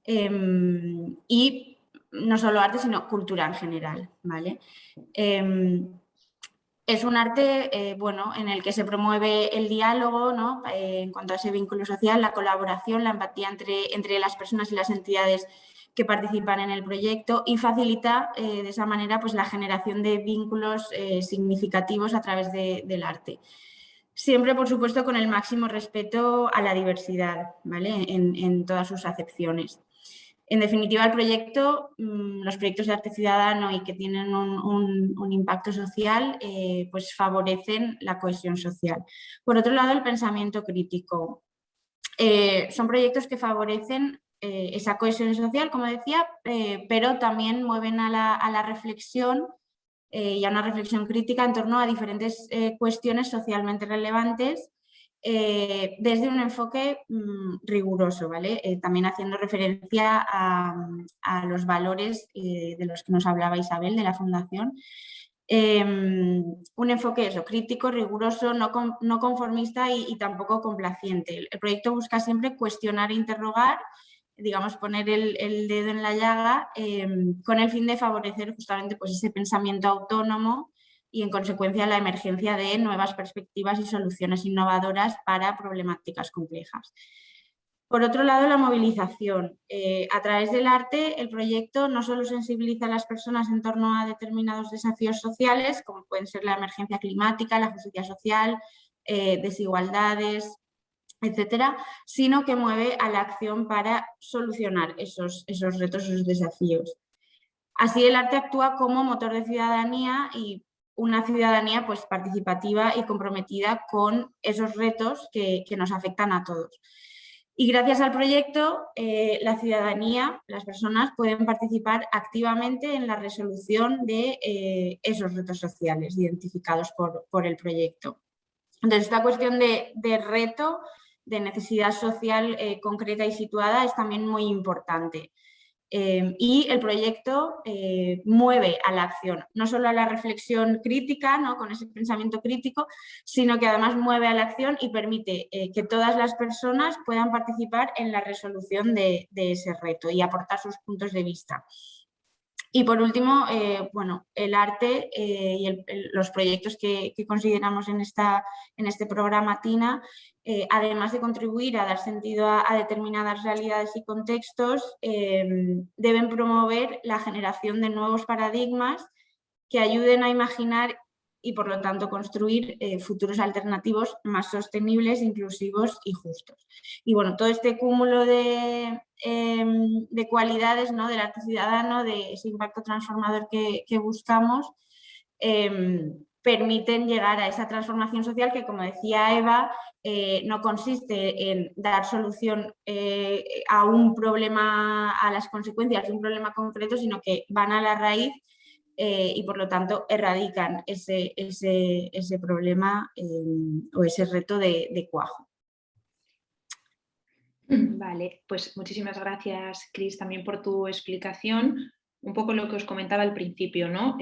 y no solo arte, sino cultura en general, ¿vale? Es un arte bueno, en el que se promueve el diálogo, ¿no? En cuanto a ese vínculo social, la colaboración, la empatía entre las personas y las entidades que participan en el proyecto y facilita de esa manera pues, la generación de vínculos significativos a través del arte. Siempre, por supuesto, con el máximo respeto a la diversidad, ¿vale? En todas sus acepciones. En definitiva, el proyecto, los proyectos de arte ciudadano y que tienen un impacto social, pues favorecen la cohesión social. Por otro lado, el pensamiento crítico. Son proyectos que favorecen esa cohesión social, como decía, pero también mueven a la reflexión y a una reflexión crítica en torno a diferentes cuestiones socialmente relevantes desde un enfoque riguroso, ¿vale? También haciendo referencia a los valores de los que nos hablaba Isabel de la Fundación. Un enfoque crítico, riguroso, no conformista y tampoco complaciente. El proyecto busca siempre cuestionar e interrogar, digamos, poner el dedo en la llaga con el fin de favorecer justamente pues, ese pensamiento autónomo y, en consecuencia, la emergencia de nuevas perspectivas y soluciones innovadoras para problemáticas complejas. Por otro lado, la movilización. A través del arte, el proyecto no solo sensibiliza a las personas en torno a determinados desafíos sociales, como pueden ser la emergencia climática, la justicia social, desigualdades, etcétera, sino que mueve a la acción para solucionar esos retos, esos desafíos. Así, el arte actúa como motor de ciudadanía y una ciudadanía pues, participativa y comprometida con esos retos que nos afectan a todos. Y gracias al proyecto, la ciudadanía, las personas pueden participar activamente en la resolución de esos retos sociales identificados por el proyecto. Entonces, esta cuestión de reto, de necesidad social concreta y situada es también muy importante. Y el proyecto mueve a la acción, no solo a la reflexión crítica, ¿no? Con ese pensamiento crítico, sino que además mueve a la acción y permite que todas las personas puedan participar en la resolución de ese reto y aportar sus puntos de vista. Y por último, bueno, el arte y los proyectos que consideramos en este programa TINA, además de contribuir a dar sentido a determinadas realidades y contextos, deben promover la generación de nuevos paradigmas que ayuden a imaginar y, por lo tanto, construir futuros alternativos más sostenibles, inclusivos y justos. Y bueno, todo este cúmulo de cualidades, ¿no? Del arte ciudadano, de ese impacto transformador que buscamos, permiten llegar a esa transformación social que, como decía Eva, no consiste en dar solución a un problema, a las consecuencias de un problema concreto, sino que van a la raíz y, por lo tanto, erradican ese problema o ese reto de cuajo. Vale, pues muchísimas gracias, Cris, también por tu explicación. Un poco lo que os comentaba al principio, ¿no?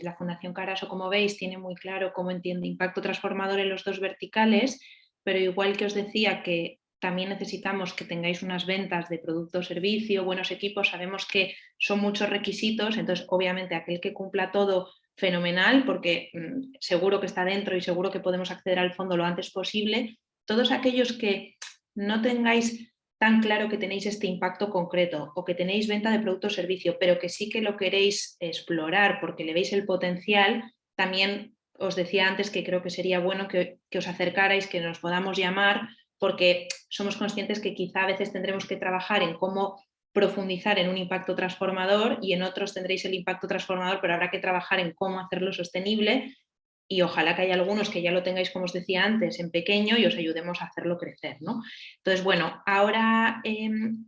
La Fundación Caraso, como veis, tiene muy claro cómo entiende impacto transformador en los dos verticales, pero igual que os decía que también necesitamos que tengáis unas ventas de producto o servicio, buenos equipos, sabemos que son muchos requisitos, entonces obviamente aquel que cumpla todo, fenomenal, porque seguro que está dentro y seguro que podemos acceder al fondo lo antes posible. Todos aquellos que no tengáis tan claro que tenéis este impacto concreto o que tenéis venta de producto o servicio, pero que sí que lo queréis explorar porque le veis el potencial, también os decía antes que creo que sería bueno que os acercarais, que nos podamos llamar, porque somos conscientes que quizá a veces tendremos que trabajar en cómo profundizar en un impacto transformador y en otros tendréis el impacto transformador, pero habrá que trabajar en cómo hacerlo sostenible y ojalá que haya algunos que ya lo tengáis, como os decía antes, en pequeño y os ayudemos a hacerlo crecer, ¿no? Entonces, bueno, ahora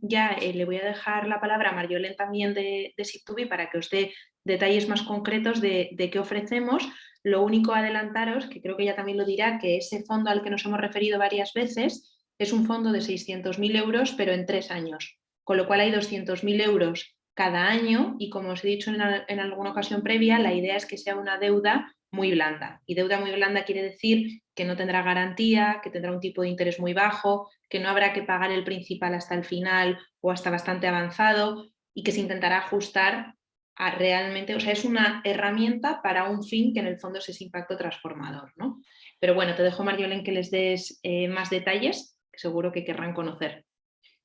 ya le voy a dejar la palabra a Marjolén también de SIP2B para que os dé detalles más concretos de qué ofrecemos. Lo único adelantaros, que creo que ella también lo dirá, que ese fondo al que nos hemos referido varias veces es un fondo de 600.000 euros, pero en 3 años, con lo cual hay 200.000 euros cada año y, como os he dicho en alguna ocasión previa, la idea es que sea una deuda muy blanda. Y deuda muy blanda quiere decir que no tendrá garantía, que tendrá un tipo de interés muy bajo, que no habrá que pagar el principal hasta el final o hasta bastante avanzado y que se intentará ajustar a realmente, o sea, es una herramienta para un fin que en el fondo es ese impacto transformador, ¿no? Pero bueno, te dejo, Marjolén, que les des más detalles, que seguro que querrán conocer.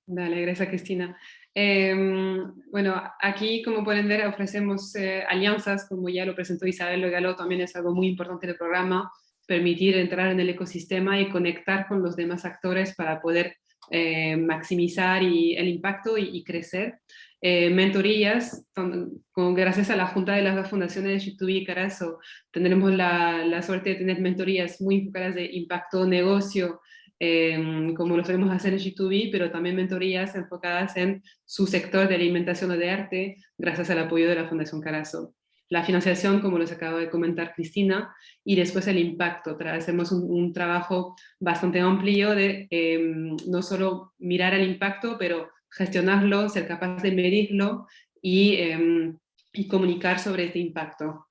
Dale, gracias, Cristina. Bueno, aquí, como pueden ver, ofrecemos alianzas, como ya lo presentó Isabel Legalo, también es algo muy importante del programa, permitir entrar en el ecosistema y conectar con los demás actores para poder maximizar el impacto y crecer. Mentorías, gracias a la Junta de las dos Fundaciones de SIP2B y Caraso, tendremos la suerte de tener mentorías muy enfocadas de impacto negocio, como lo solemos hacer en SIP2B, pero también mentorías enfocadas en su sector de alimentación o de arte, gracias al apoyo de la Fundación Caraso. la financiación, como les acabo de comentar Cristina, y después el impacto. Hacemos un trabajo bastante amplio de no solo mirar el impacto, pero gestionarlo, ser capaz de medirlo y comunicar sobre este impacto.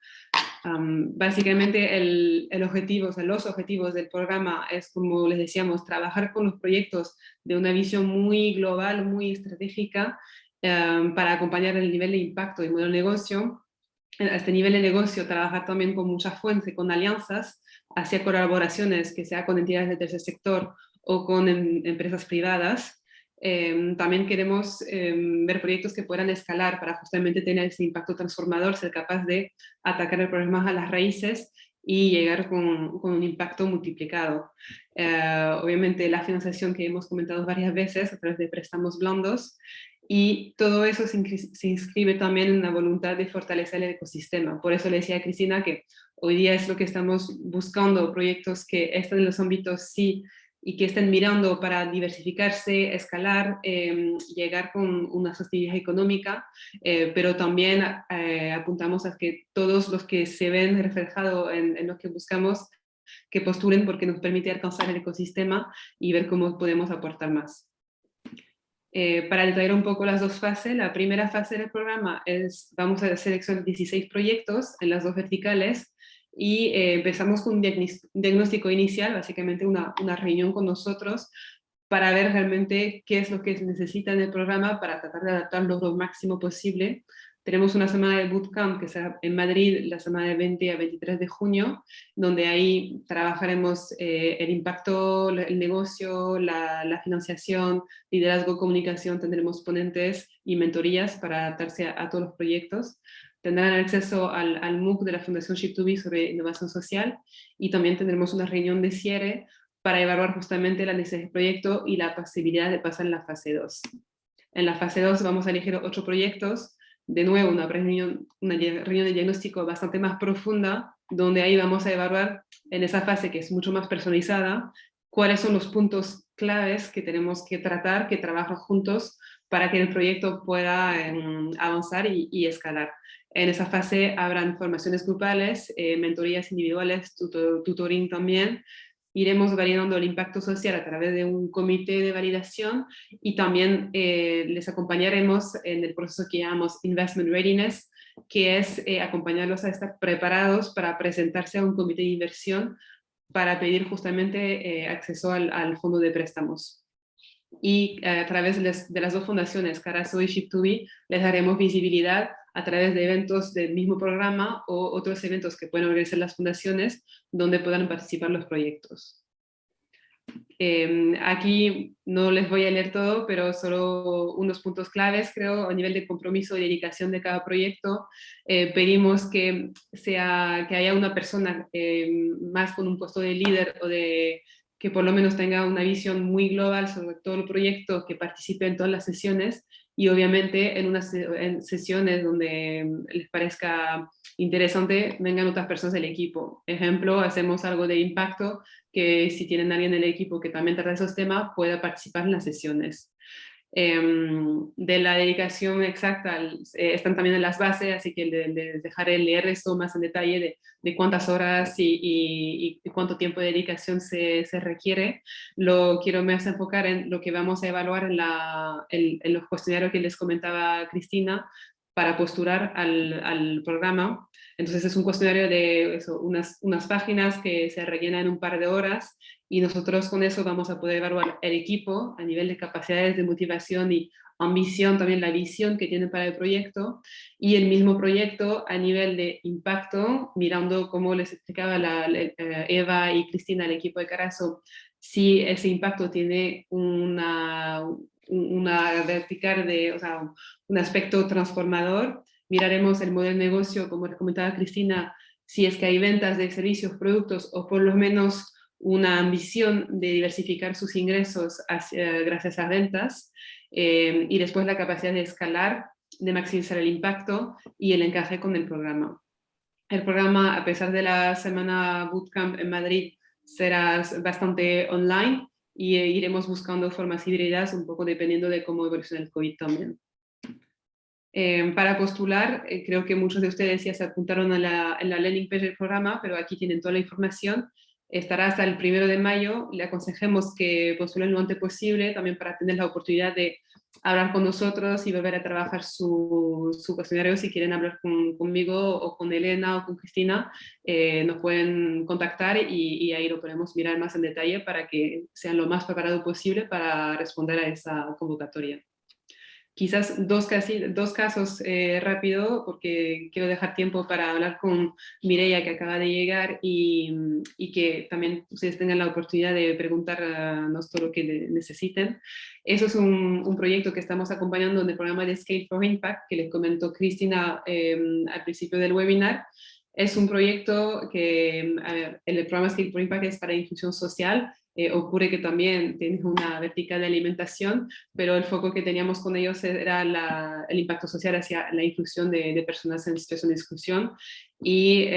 Básicamente el objetivo, o sea, los objetivos del programa es, como les decíamos, trabajar con los proyectos de una visión muy global, muy estratégica, para acompañar el nivel de impacto y modelo de negocio. A este nivel de negocio, trabajar también con muchas fuentes, con alianzas, hacia colaboraciones, que sea con entidades del tercer sector o con empresas privadas. También queremos ver proyectos que puedan escalar para justamente tener ese impacto transformador, ser capaz de atacar el problema a las raíces y llegar con un impacto multiplicado. Obviamente la financiación que hemos comentado varias veces a través de préstamos blandos, y todo eso se inscribe también en la voluntad de fortalecer el ecosistema. Por eso le decía a Cristina que hoy día es lo que estamos buscando, proyectos que estén en los ámbitos sí y que estén mirando para diversificarse, escalar, llegar con una sostenibilidad económica, pero también apuntamos a que todos los que se ven reflejados en lo que buscamos, que postulen, porque nos permite alcanzar el ecosistema y ver cómo podemos aportar más. Para detallar un poco las dos fases, la primera fase del programa es, vamos a seleccionar 16 proyectos en las dos verticales, y empezamos con un diagnóstico inicial, básicamente una reunión con nosotros para ver realmente qué es lo que se necesita en el programa para tratar de adaptarlo lo máximo posible. Tenemos una semana de bootcamp que será en Madrid la semana del 20 a 23 de junio, donde ahí trabajaremos el impacto, el negocio, la financiación, liderazgo, comunicación. Tendremos ponentes y mentorías para adaptarse a todos los proyectos. Tendrán acceso al MOOC de la Fundación Ship2B sobre innovación social, y también tendremos una reunión de cierre para evaluar justamente la necesidad del proyecto y la posibilidad de pasar en la fase 2. En la fase 2 vamos a elegir 8 proyectos, de nuevo una reunión de diagnóstico bastante más profunda, donde ahí vamos a evaluar en esa fase que es mucho más personalizada, cuáles son los puntos claves que tenemos que tratar, que trabajan juntos para que el proyecto pueda avanzar y escalar. En esa fase habrán formaciones grupales, mentorías individuales, tutoring también. Iremos validando el impacto social a través de un comité de validación, y también les acompañaremos en el proceso que llamamos Investment Readiness, que es acompañarlos a estar preparados para presentarse a un comité de inversión para pedir justamente acceso al fondo de préstamos. Y a través de las dos fundaciones, Carazo y Ship2B, les daremos visibilidad a través de eventos del mismo programa o otros eventos que pueden organizar las fundaciones donde puedan participar los proyectos. Aquí no les voy a leer todo, pero solo unos puntos claves, creo, a nivel de compromiso y dedicación de cada proyecto. Pedimos que haya una persona más con un puesto de líder, o que por lo menos tenga una visión muy global sobre todo el proyecto, que participe en todas las sesiones, y obviamente en sesiones donde les parezca interesante vengan otras personas del equipo. Ejemplo, hacemos algo de impacto, que si tienen a alguien en el equipo que también trata esos temas, pueda participar en las sesiones. De la dedicación exacta están también en las bases, así que les dejaré leer esto más en detalle de cuántas horas y cuánto tiempo de dedicación se requiere. Lo quiero más enfocar en lo que vamos a evaluar en los cuestionarios que les comentaba Cristina para postular al programa. Entonces es un cuestionario de eso, unas páginas que se rellenan en un par de horas, y nosotros con eso vamos a poder evaluar el equipo a nivel de capacidades de motivación y ambición, también la visión que tienen para el proyecto, y el mismo proyecto a nivel de impacto, mirando, como les explicaba Eva y Cristina, el equipo de Carazo, si ese impacto tiene una vertical o sea, un aspecto transformador. Miraremos el modelo de negocio, como les comentaba Cristina, si es que hay ventas de servicios, productos, o por lo menos una ambición de diversificar sus ingresos gracias a ventas, y después la capacidad de escalar, de maximizar el impacto y el encaje con el programa. El programa, a pesar de la semana Bootcamp en Madrid, será bastante online, y iremos buscando formas híbridas, un poco dependiendo de cómo evoluciona el COVID también. Para postular, creo que muchos de ustedes ya se apuntaron en la landing page del programa, pero aquí tienen toda la información. Estará hasta el 1 de mayo. Le aconsejemos que postulen lo antes posible, también para tener la oportunidad de hablar con nosotros y volver a trabajar su cuestionario. Si quieren hablar conmigo o con Elena o con Cristina, nos pueden contactar y ahí lo podemos mirar más en detalle para que sean lo más preparado posible para responder a esa convocatoria. Quizás dos casos rápido, porque quiero dejar tiempo para hablar con Mireia, que acaba de llegar, y que también ustedes tengan la oportunidad de preguntarnos todo lo que necesiten. Eso es un proyecto que estamos acompañando en el programa de Scale for Impact, que les comentó Cristina al principio del webinar. Es un proyecto que, a ver, el programa Scale for Impact es para inclusión social. Ocurre que también tiene una vertical de alimentación, pero el foco que teníamos con ellos era el impacto social hacia la inclusión de personas en situación de exclusión. Y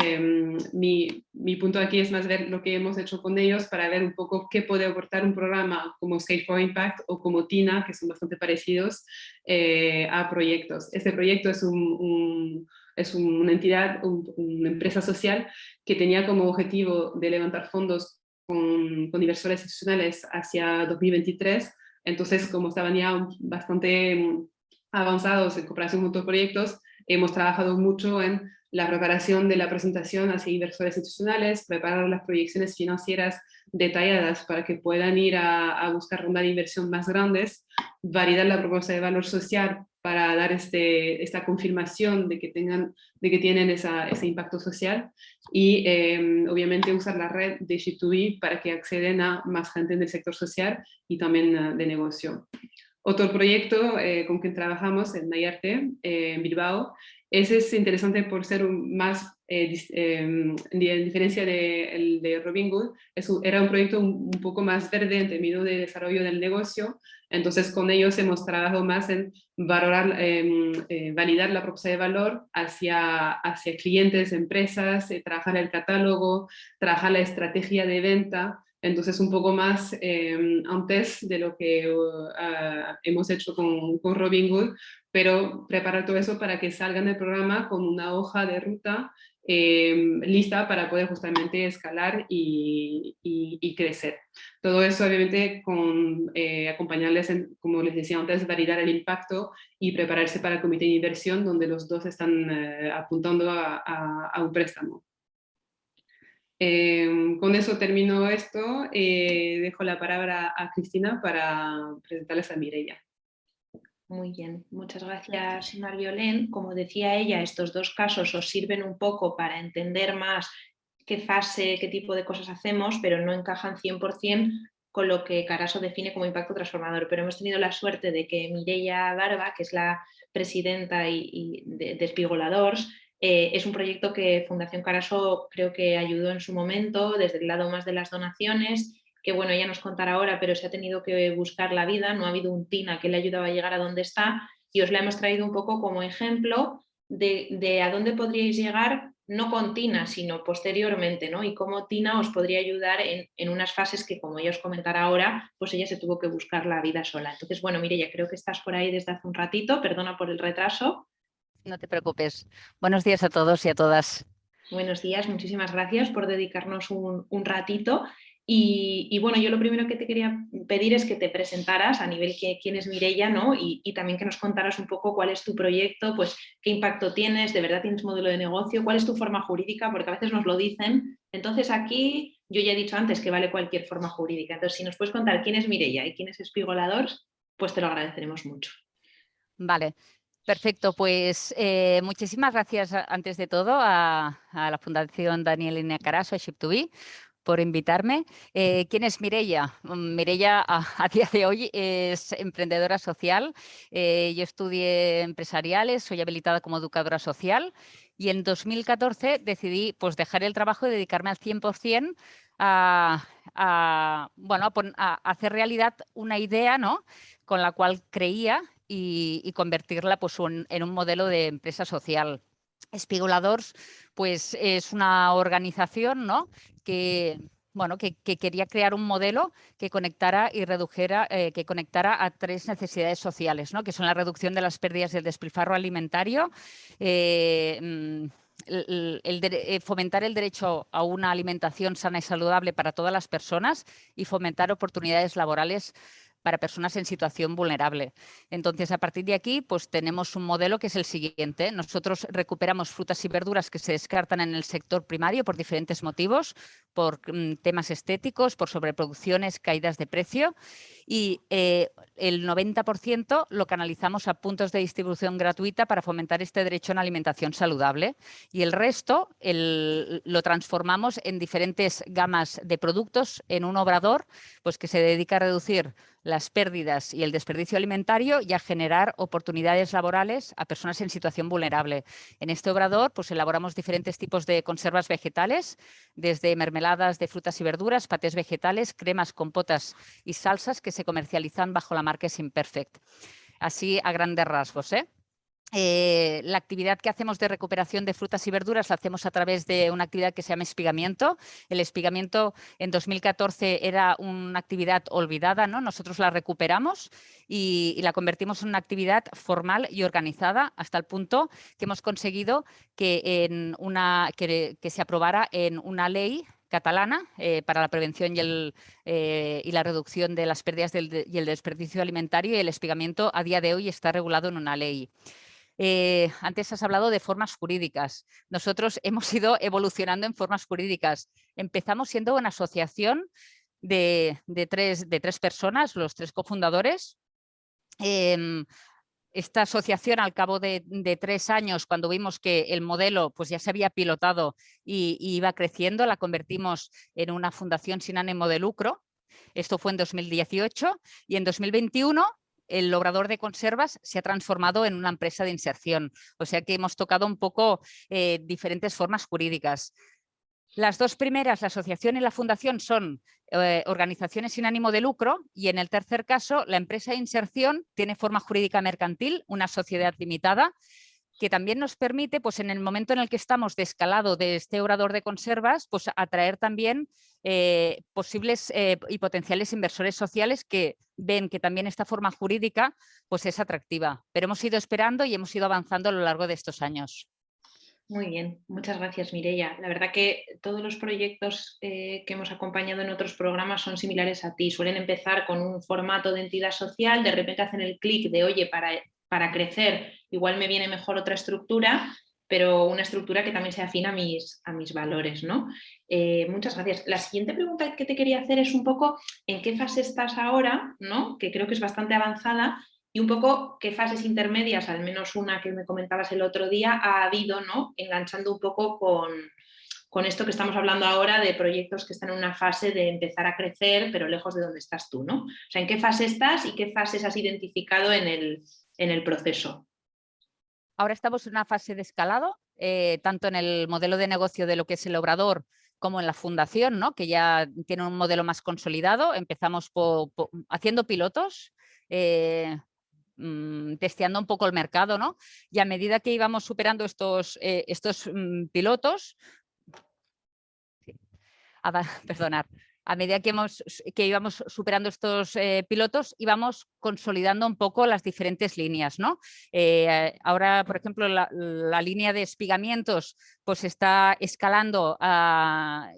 mi punto aquí es más ver lo que hemos hecho con ellos para ver un poco qué puede aportar un programa como Scale for Impact o como TINA, que son bastante parecidos a proyectos. Este proyecto es una entidad, una empresa social que tenía como objetivo de levantar fondos con inversores institucionales hacia 2023. Entonces, como estaban ya bastante avanzados en cooperación con otros proyectos, hemos trabajado mucho en la preparación de la presentación hacia inversores institucionales, preparar las proyecciones financieras detalladas para que puedan ir a buscar rondas de inversión más grandes, validar la propuesta de valor social para dar esta confirmación de que tienen ese impacto social, y obviamente usar la red de Ship2B para que acceden a más gente del sector social y también de negocio. Otro proyecto con quien trabajamos en Nayarte, en Bilbao, ese es interesante por ser más, en diferencia de Robin Hood, era un proyecto un poco más verde en términos de desarrollo del negocio. Entonces con ellos hemos trabajado más en valorar, validar la propuesta de valor hacia clientes, empresas, trabajar el catálogo, trabajar la estrategia de venta. Entonces un poco más antes de lo que hemos hecho con Robin Hood, pero preparar todo eso para que salgan del programa con una hoja de ruta lista para poder justamente escalar y crecer. Todo eso obviamente con acompañarles, como les decía antes, validar el impacto y prepararse para el comité de inversión, donde los dos están apuntando a un préstamo. Con eso termino esto. Dejo la palabra a Cristina para presentarles a Mireia. Muy bien, muchas gracias, Marviolén. Como decía ella, estos dos casos os sirven un poco para entender más qué fase, qué tipo de cosas hacemos, pero no encajan 100% con lo que Caraso define como impacto transformador. Pero hemos tenido la suerte de que Mireia Barba, que es la presidenta de Espigoladors, es un proyecto que Fundación Caraso creo que ayudó en su momento, desde el lado más de las donaciones, que bueno, ella nos contará ahora, pero se ha tenido que buscar la vida, no ha habido un TINA que le ayudaba a llegar a donde está, y os la hemos traído un poco como ejemplo de a dónde podríais llegar, no con TINA, sino posteriormente, ¿no? Y cómo TINA os podría ayudar en unas fases que, como ella os comentará ahora, pues ella se tuvo que buscar la vida sola. Entonces, bueno, Mireia, creo que estás por ahí desde hace un ratito, perdona por el retraso. No te preocupes. Buenos días a todos y a todas. Buenos días, muchísimas gracias por dedicarnos un ratito. Y bueno, yo lo primero que te quería pedir es que te presentaras a nivel quién es Mireia, ¿no? Y también que nos contaras un poco cuál es tu proyecto, pues qué impacto tienes, de verdad tienes modelo de negocio, cuál es tu forma jurídica, porque a veces nos lo dicen. Entonces aquí yo ya he dicho antes que vale cualquier forma jurídica. Entonces si nos puedes contar quién es Mireia y quién es Espigoladors, pues te lo agradeceremos mucho. Vale. Perfecto, pues muchísimas gracias antes de todo a la Fundación Daniel Inea Caraso, a Ship2B, por invitarme. ¿Quién es Mireia? Mireia a día de hoy es emprendedora social. Yo estudié empresariales, soy habilitada como educadora social y en 2014 decidí pues, dejar el trabajo y dedicarme al 100% a hacer realidad una idea, ¿no?, con la cual creía y convertirla pues, en un modelo de empresa social. Espigoladors pues, es una organización, ¿no?, que bueno, que quería crear un modelo que conectara y redujera, que conectara a 3 necesidades sociales, ¿no? Que son la reducción de las pérdidas del despilfarro alimentario, fomentar el derecho a una alimentación sana y saludable para todas las personas y fomentar oportunidades laborales para personas en situación vulnerable. Entonces, a partir de aquí, pues tenemos un modelo que es el siguiente. Nosotros recuperamos frutas y verduras que se descartan en el sector primario por diferentes motivos, por temas estéticos, por sobreproducciones, caídas de precio, y el 90% lo canalizamos a puntos de distribución gratuita para fomentar este derecho a una alimentación saludable, y el resto lo transformamos en diferentes gamas de productos en un obrador pues, que se dedica a reducir las pérdidas y el desperdicio alimentario y a generar oportunidades laborales a personas en situación vulnerable. En este obrador pues, elaboramos diferentes tipos de conservas vegetales, desde mermeladas de frutas y verduras, patés vegetales, cremas, compotas y salsas que se comercializan bajo la marca Simperfect. Así a grandes rasgos, ¿eh? La actividad que hacemos de recuperación de frutas y verduras la hacemos a través de una actividad que se llama espigamiento. El espigamiento en 2014 era una actividad olvidada, ¿no? Nosotros la recuperamos y la convertimos en una actividad formal y organizada hasta el punto que hemos conseguido que se aprobara en una ley catalana para la prevención y la reducción de las pérdidas y el desperdicio alimentario, y el espigamiento a día de hoy está regulado en una ley. Antes has hablado de formas jurídicas. Nosotros hemos ido evolucionando en formas jurídicas. Empezamos siendo una asociación de tres personas, los 3 cofundadores. Esta asociación, al cabo de 3 años, cuando vimos que el modelo pues, ya se había pilotado y iba creciendo, la convertimos en una fundación sin ánimo de lucro. Esto fue en 2018, y en 2021 el obrador de conservas se ha transformado en una empresa de inserción. O sea que hemos tocado un poco diferentes formas jurídicas. Las 2 primeras, la asociación y la fundación, son organizaciones sin ánimo de lucro, y en el tercer caso, la empresa de inserción tiene forma jurídica mercantil, una sociedad limitada, que también nos permite, pues en el momento en el que estamos de escalado de este obrador de conservas, pues atraer también posibles y potenciales inversores sociales que ven que también esta forma jurídica pues es atractiva. Pero hemos ido esperando y hemos ido avanzando a lo largo de estos años. Muy bien, muchas gracias, Mireia. La verdad que todos los proyectos que hemos acompañado en otros programas son similares a ti. Suelen empezar con un formato de entidad social, de repente hacen el clic de, oye, para crecer igual me viene mejor otra estructura, pero una estructura que también se afina a mis valores, ¿no? Muchas gracias. La siguiente pregunta que te quería hacer es un poco en qué fase estás ahora, ¿no? Que creo que es bastante avanzada, y un poco qué fases intermedias, al menos una que me comentabas el otro día, ha habido, ¿no? Enganchando un poco con esto que estamos hablando ahora de proyectos que están en una fase de empezar a crecer, pero lejos de donde estás tú, ¿no? O sea, ¿en qué fase estás y qué fases has identificado en el proceso? Ahora estamos en una fase de escalado, tanto en el modelo de negocio de lo que es el obrador como en la fundación, ¿no? Que ya tiene un modelo más consolidado. Empezamos haciendo pilotos, testeando un poco el mercado, ¿no? Y a medida que íbamos superando estos pilotos, perdonar, a medida que íbamos superando estos pilotos, íbamos consolidando un poco las diferentes líneas, ¿no? Ahora, por ejemplo, la línea de espigamientos pues está escalando a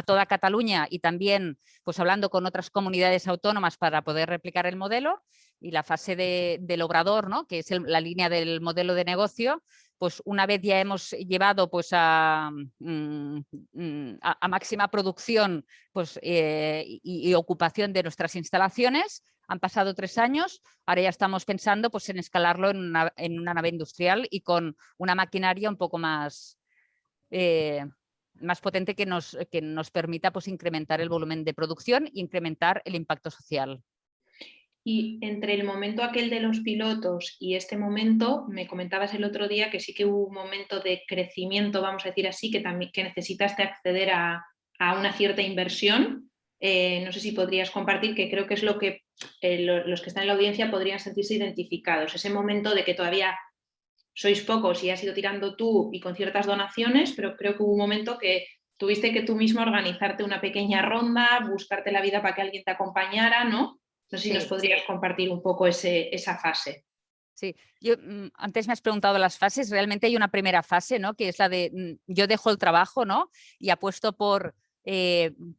toda Cataluña, y también pues hablando con otras comunidades autónomas para poder replicar el modelo. Y la fase del obrador, ¿no? Que es la línea del modelo de negocio, pues una vez ya hemos llevado pues a máxima producción pues, y ocupación de nuestras instalaciones, han pasado 3 años, ahora ya estamos pensando pues, en escalarlo en una nave industrial y con una maquinaria un poco más potente que nos permita pues, incrementar el volumen de producción e incrementar el impacto social. Y entre el momento aquel de los pilotos y este momento, me comentabas el otro día que sí que hubo un momento de crecimiento, vamos a decir así, que necesitaste acceder a una cierta inversión. No sé si podrías compartir, que creo que es lo que los que están en la audiencia podrían sentirse identificados. Ese momento de que todavía sois pocos y has ido tirando tú y con ciertas donaciones, pero creo que hubo un momento que tuviste que tú mismo organizarte una pequeña ronda, buscarte la vida para que alguien te acompañara, ¿no? No sé si Sí, nos podrías compartir un poco esa fase. Sí, yo antes me has preguntado las fases, realmente hay una primera fase, ¿no? Que es la de yo dejo el trabajo, ¿no? Y apuesto por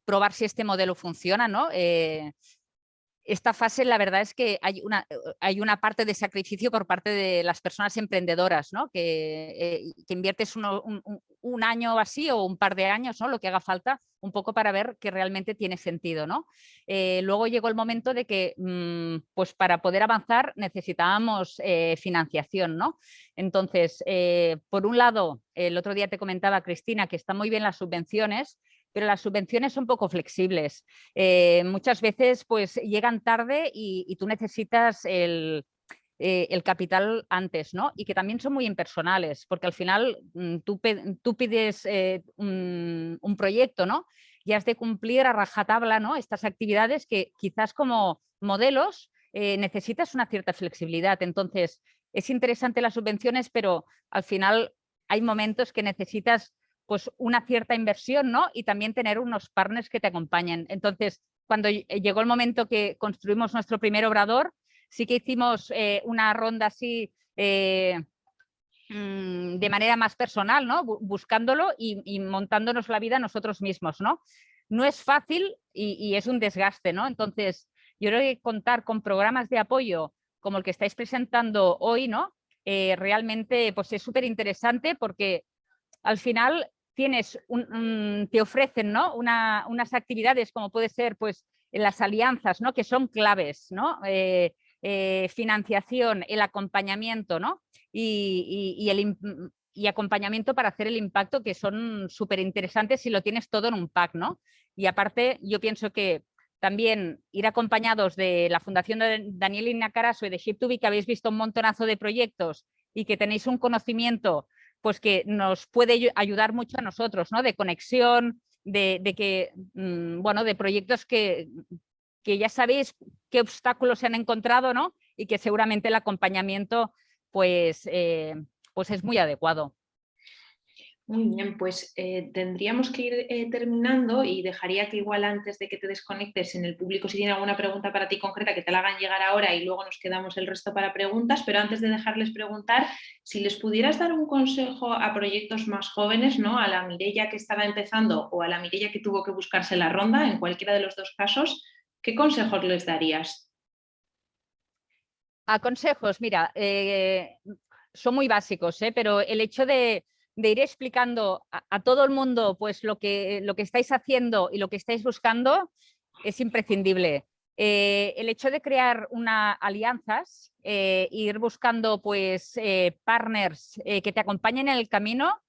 probar si este modelo funciona, ¿no? Esta fase, la verdad es que hay una parte de sacrificio por parte de las personas emprendedoras, ¿no? Que inviertes un año o así o un par de años, ¿no? Lo que haga falta, un poco para ver que realmente tiene sentido, ¿no? Luego llegó el momento de que, pues para poder avanzar necesitábamos financiación, ¿no? Entonces, por un lado, el otro día te comentaba, Cristina, que están muy bien las subvenciones, pero las subvenciones son poco flexibles. Muchas veces pues llegan tarde y tú necesitas el capital antes, ¿no? Y que también son muy impersonales, porque al final tú pides un proyecto, ¿no? Y has de cumplir a rajatabla, ¿no? Estas actividades que quizás como modelos necesitas una cierta flexibilidad. Entonces, es interesante las subvenciones, pero al final hay momentos que necesitas pues una cierta inversión, ¿no? Y también tener unos partners que te acompañen. Entonces, cuando llegó el momento que construimos nuestro primer obrador, sí que hicimos una ronda así de manera más personal, ¿no? Buscándolo y montándonos la vida nosotros mismos, ¿no? No es fácil y es un desgaste, ¿no? Entonces, yo creo que contar con programas de apoyo como el que estáis presentando hoy, ¿no? Realmente pues es súper interesante porque al final te ofrecen, ¿no? unas actividades como puede ser pues, las alianzas, ¿no? Que son claves, ¿no? Financiación, el acompañamiento, ¿no? Y acompañamiento para hacer el impacto, que son súper interesantes si lo tienes todo en un pack, ¿no? Y aparte, yo pienso que también ir acompañados de la Fundación de Daniel Inacaraso y de Ship2Be, que habéis visto un montonazo de proyectos y que tenéis un conocimiento pues que nos puede ayudar mucho a nosotros, ¿no? De conexión, bueno, de proyectos que ya sabéis qué obstáculos se han encontrado, ¿no? Y que seguramente el acompañamiento pues es muy adecuado. Muy bien, pues tendríamos que ir terminando y dejaría que igual antes de que te desconectes en el público si tiene alguna pregunta para ti concreta que te la hagan llegar ahora y luego nos quedamos el resto para preguntas, pero antes de dejarles preguntar, si les pudieras dar un consejo a proyectos más jóvenes, ¿no? A la Mireia que estaba empezando o a la Mireia que tuvo que buscarse la ronda, en cualquiera de los dos casos, ¿qué consejos les darías? A consejos, mira, son muy básicos, pero el hecho de ir explicando a todo el mundo pues, lo que estáis haciendo y lo que estáis buscando es imprescindible. El hecho de crear alianzas, ir buscando pues, partners que te acompañen en el camino,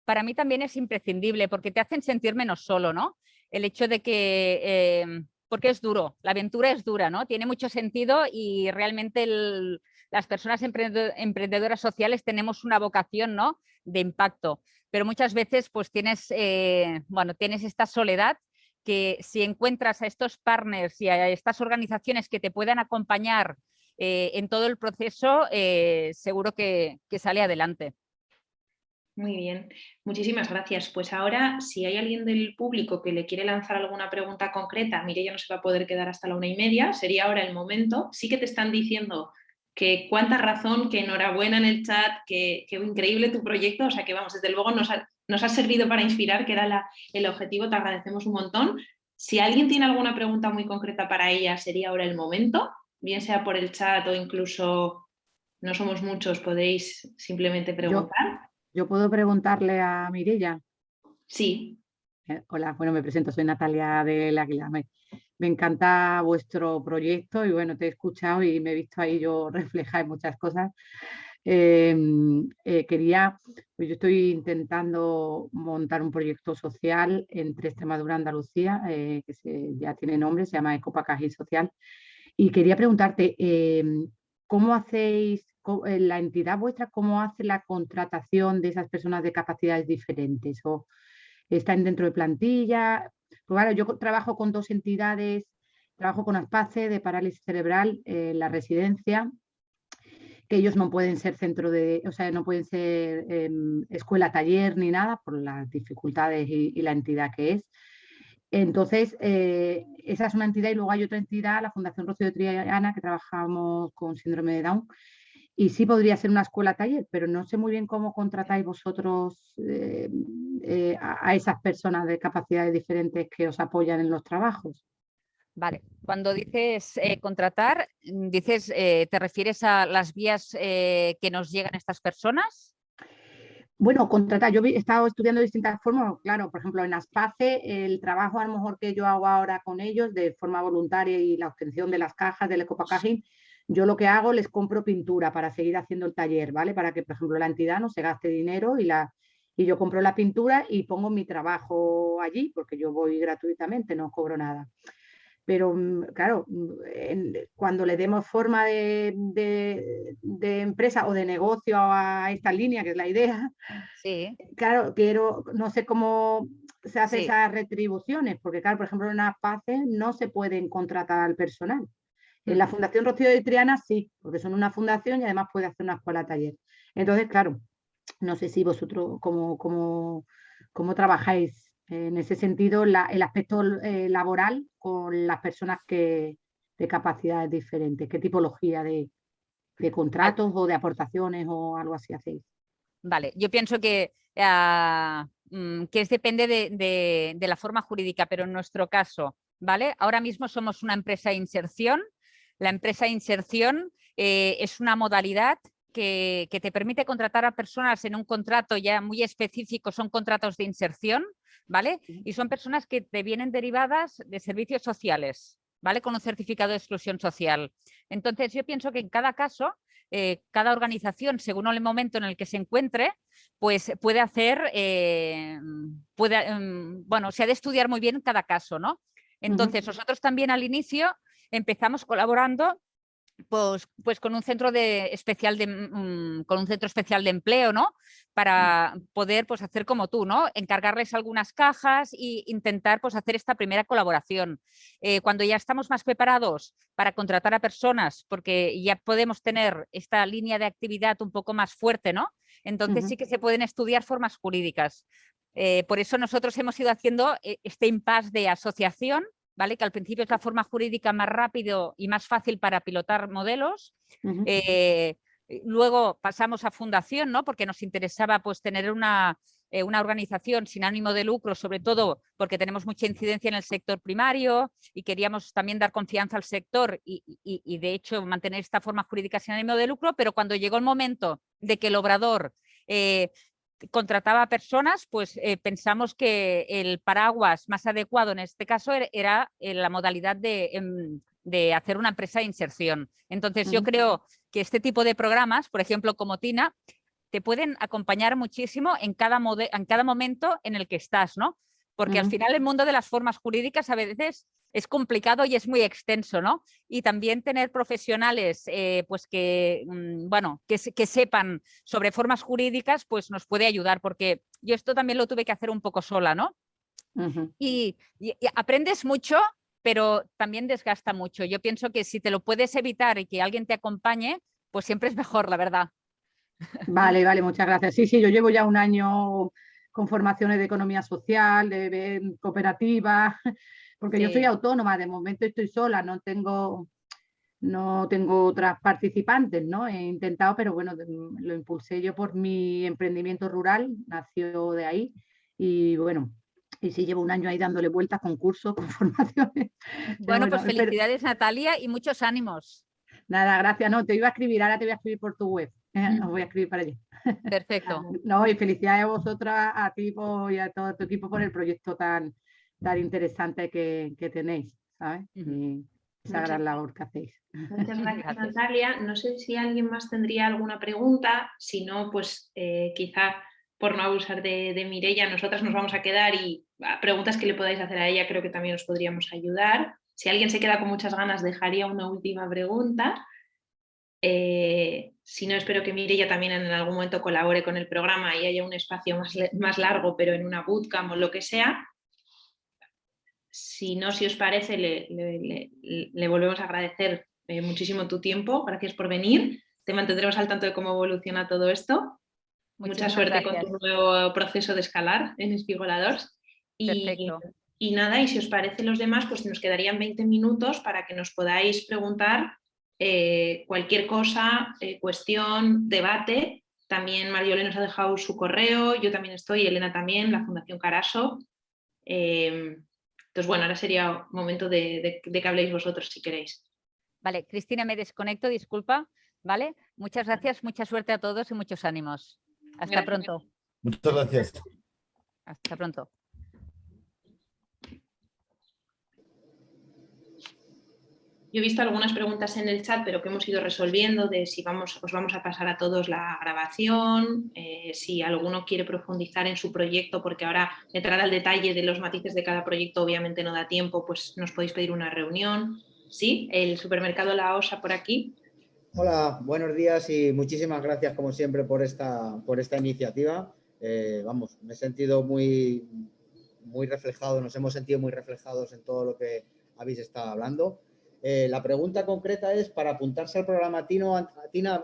para mí también es imprescindible porque te hacen sentir menos solo, ¿no? El hecho de que, porque es duro, la aventura es dura, ¿no? Tiene mucho sentido y realmente las personas emprendedoras sociales tenemos una vocación, ¿no? De impacto, pero muchas veces pues tienes esta soledad que si encuentras a estos partners y a estas organizaciones que te puedan acompañar en todo el proceso, seguro que sale adelante. Muy bien, muchísimas gracias. Pues ahora, si hay alguien del público que le quiere lanzar alguna pregunta concreta, Mireia no se va a poder quedar hasta la 1:30, sería ahora el momento. Sí que te están diciendo que cuánta razón, que enhorabuena en el chat, que increíble tu proyecto, o sea que vamos, desde luego nos ha servido para inspirar, que era el objetivo, te agradecemos un montón. Si alguien tiene alguna pregunta muy concreta para ella, sería ahora el momento, bien sea por el chat o incluso, no somos muchos, podéis simplemente preguntar. ¿Yo puedo preguntarle a Mireia? Sí. Hola, bueno, me presento, soy Natalia del Águila. Me encanta vuestro proyecto y bueno, te he escuchado y me he visto ahí yo reflejada en muchas cosas. Pues yo estoy intentando montar un proyecto social entre Extremadura y Andalucía, que ya tiene nombre, se llama Ecopacaje Social. Y quería preguntarte, ¿cómo hacéis, la entidad vuestra, cómo hace la contratación de esas personas de capacidades diferentes? ¿O están dentro de plantilla? Pues claro, yo trabajo con dos entidades, trabajo con ASPACE de parálisis cerebral en la residencia, que ellos no pueden ser o sea, no pueden ser escuela-taller ni nada por las dificultades y la entidad que es. Entonces, esa es una entidad y luego hay otra entidad, la Fundación Rocío de Triana, que trabajamos con síndrome de Down. Y sí podría ser una escuela-taller, pero no sé muy bien cómo contratáis vosotros a esas personas de capacidades diferentes que os apoyan en los trabajos. Vale, cuando dices contratar, ¿te refieres a las vías que nos llegan estas personas? Bueno, contratar, yo he estado estudiando distintas formas, claro, por ejemplo, en Aspace, el trabajo a lo mejor que yo hago ahora con ellos de forma voluntaria y la obtención de las cajas del ecopackaging, yo lo que hago, les compro pintura para seguir haciendo el taller, ¿vale? Para que, por ejemplo, la entidad no se gaste dinero y yo compro la pintura y pongo mi trabajo allí, porque yo voy gratuitamente, no cobro nada. Pero claro, cuando le demos forma de empresa o de negocio a esta línea, que es la idea, Sí. claro, no sé cómo se hacen Sí. esas retribuciones, porque claro, por ejemplo, en las PACE no se pueden contratar al personal. En la Fundación Rocío de Triana sí, porque son una fundación y además puede hacer una escuela taller. Entonces, claro, no sé si vosotros cómo trabajáis en ese sentido el aspecto laboral con las personas de capacidades diferentes. ¿Qué tipología de contratos o de aportaciones o algo así hacéis? Vale, yo pienso que depende de la forma jurídica, pero en nuestro caso, ¿vale? Ahora mismo somos una empresa de inserción. La empresa de inserción es una modalidad que te permite contratar a personas en un contrato ya muy específico, son contratos de inserción, ¿vale? Y son personas que te vienen derivadas de servicios sociales, ¿vale? Con un certificado de exclusión social. Entonces, yo pienso que en cada caso, cada organización, según el momento en el que se encuentre, pues puede hacer, bueno, se ha de estudiar muy bien cada caso, ¿no? Entonces, nosotros también al inicio empezamos colaborando pues con un centro especial de empleo, ¿no? Para poder pues hacer como tú, ¿no? Encargarles algunas cajas e intentar pues hacer esta primera colaboración. Cuando ya estamos más preparados para contratar a personas, porque ya podemos tener esta línea de actividad un poco más fuerte, ¿no? Entonces sí que se pueden estudiar formas jurídicas. Por eso nosotros hemos ido haciendo este impasse de asociación, ¿vale? Que al principio es la forma jurídica más rápido y más fácil para pilotar modelos. Luego pasamos a fundación, ¿no? Porque nos interesaba pues, tener una organización sin ánimo de lucro, sobre todo porque tenemos mucha incidencia en el sector primario y queríamos también dar confianza al sector y de hecho mantener esta forma jurídica sin ánimo de lucro, pero cuando llegó el momento de que el obrador contrataba a personas, pues pensamos que el paraguas más adecuado en este caso era la modalidad de hacer una empresa de inserción. Entonces yo creo que este tipo de programas, por ejemplo como Tina, te pueden acompañar muchísimo en cada momento en el que estás, ¿no? Porque al final el mundo de las formas jurídicas a veces es complicado y es muy extenso, ¿no? Y también tener profesionales pues que, bueno, que sepan sobre formas jurídicas pues nos puede ayudar, porque yo esto también lo tuve que hacer un poco sola, ¿no? Y aprendes mucho, pero también desgasta mucho. Yo pienso que si te lo puedes evitar y que alguien te acompañe, pues siempre es mejor, la verdad. Vale, vale, muchas gracias. Sí, yo llevo ya un año con formaciones de economía social, de cooperativas, porque yo soy autónoma, de momento estoy sola, no tengo otras participantes, ¿no? He intentado, pero bueno, lo impulsé yo por mi emprendimiento rural, nació de ahí y bueno, y sí llevo un año ahí dándole vueltas con cursos, con formaciones. Bueno, pues felicidades Natalia y muchos ánimos. Nada, gracias. No, te iba a escribir, ahora te voy a escribir por tu web. Os voy a escribir para allí. Perfecto. No, y felicidades a vosotras, a ti y a todo tu equipo por el proyecto tan interesante que tenéis, ¿sabes? Y esa gran labor que hacéis. Muchas gracias, Natalia. No sé si alguien más tendría alguna pregunta. Si no, pues quizá por no abusar de Mireia, nosotras nos vamos a quedar y preguntas que le podáis hacer a ella creo que también os podríamos ayudar. Si alguien se queda con muchas ganas, dejaría una última pregunta. Si no, espero que Mireia también en algún momento colabore con el programa y haya un espacio más largo, pero en una bootcamp o lo que sea. Si no, si os parece, le volvemos a agradecer muchísimo tu tiempo. Gracias por venir. te mantendremos al tanto de cómo evoluciona todo esto. Mucha Muchísimas suerte gracias. con tu nuevo proceso de escalar en Espigoladors. Perfecto. Y nada, y si os parece los demás, pues nos quedarían 20 minutos para que nos podáis preguntar cualquier cosa, cuestión, debate. También Mariole nos ha dejado su correo, yo también estoy, Elena también, la Fundación Caraso. Entonces, bueno, ahora sería momento de que habléis vosotros si queréis. Vale, Cristina, me desconecto, disculpa. ¿Vale? Muchas gracias, mucha suerte a todos y muchos ánimos. Hasta Gracias. pronto. Muchas gracias. Hasta pronto. Yo he visto algunas preguntas en el chat, pero que hemos ido resolviendo de si os vamos a pasar a todos la grabación, si alguno quiere profundizar en su proyecto, porque ahora entrar al detalle de los matices de cada proyecto obviamente no da tiempo, pues nos podéis pedir una reunión. Sí, el supermercado La Osa por aquí. Hola, buenos días y muchísimas gracias como siempre por esta iniciativa. Vamos, me he sentido muy reflejado, nos hemos sentido muy reflejados en todo lo que habéis estado hablando. La pregunta concreta es para apuntarse al programa Tina.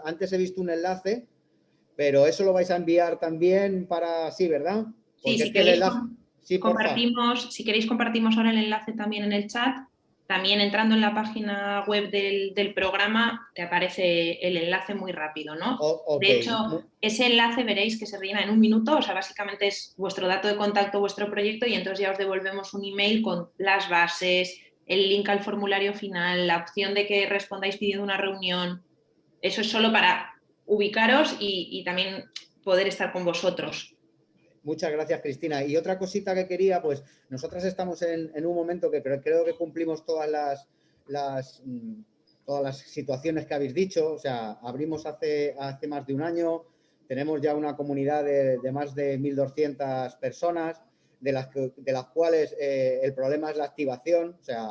Antes he visto un enlace, pero eso lo vais a enviar también para... Sí, ¿verdad? Sí, si queréis, si queréis compartimos ahora el enlace también en el chat. También entrando en la página web del programa te aparece el enlace muy rápido, ¿no? Okay. De hecho, ese enlace veréis que se rellena en un minuto, o sea, básicamente es vuestro dato de contacto, vuestro proyecto, y entonces ya os devolvemos un email con las bases, el link al formulario final, la opción de que respondáis pidiendo una reunión. Eso es solo para ubicaros y también poder estar con vosotros. Muchas gracias, Cristina. Y otra cosita que quería, pues nosotras estamos en un momento que creo que cumplimos todas las situaciones que habéis dicho. O sea, abrimos hace más de un año, tenemos ya una comunidad de más de 1.200 personas, de las cuales el problema es la activación. O sea,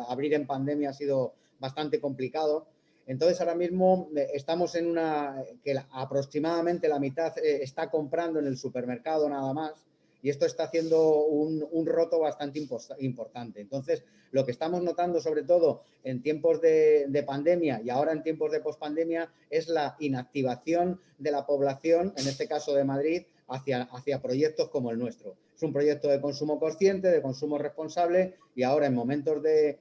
abrir en pandemia ha sido bastante complicado. Entonces, ahora mismo estamos en que aproximadamente la mitad está comprando en el supermercado nada más, y esto está haciendo un roto bastante importante. Entonces, lo que estamos notando, sobre todo en tiempos de pandemia y ahora en tiempos de pospandemia, es la inactivación de la población, en este caso de Madrid, hacia proyectos como el nuestro. Es un proyecto de consumo consciente, de consumo responsable, y ahora en momentos de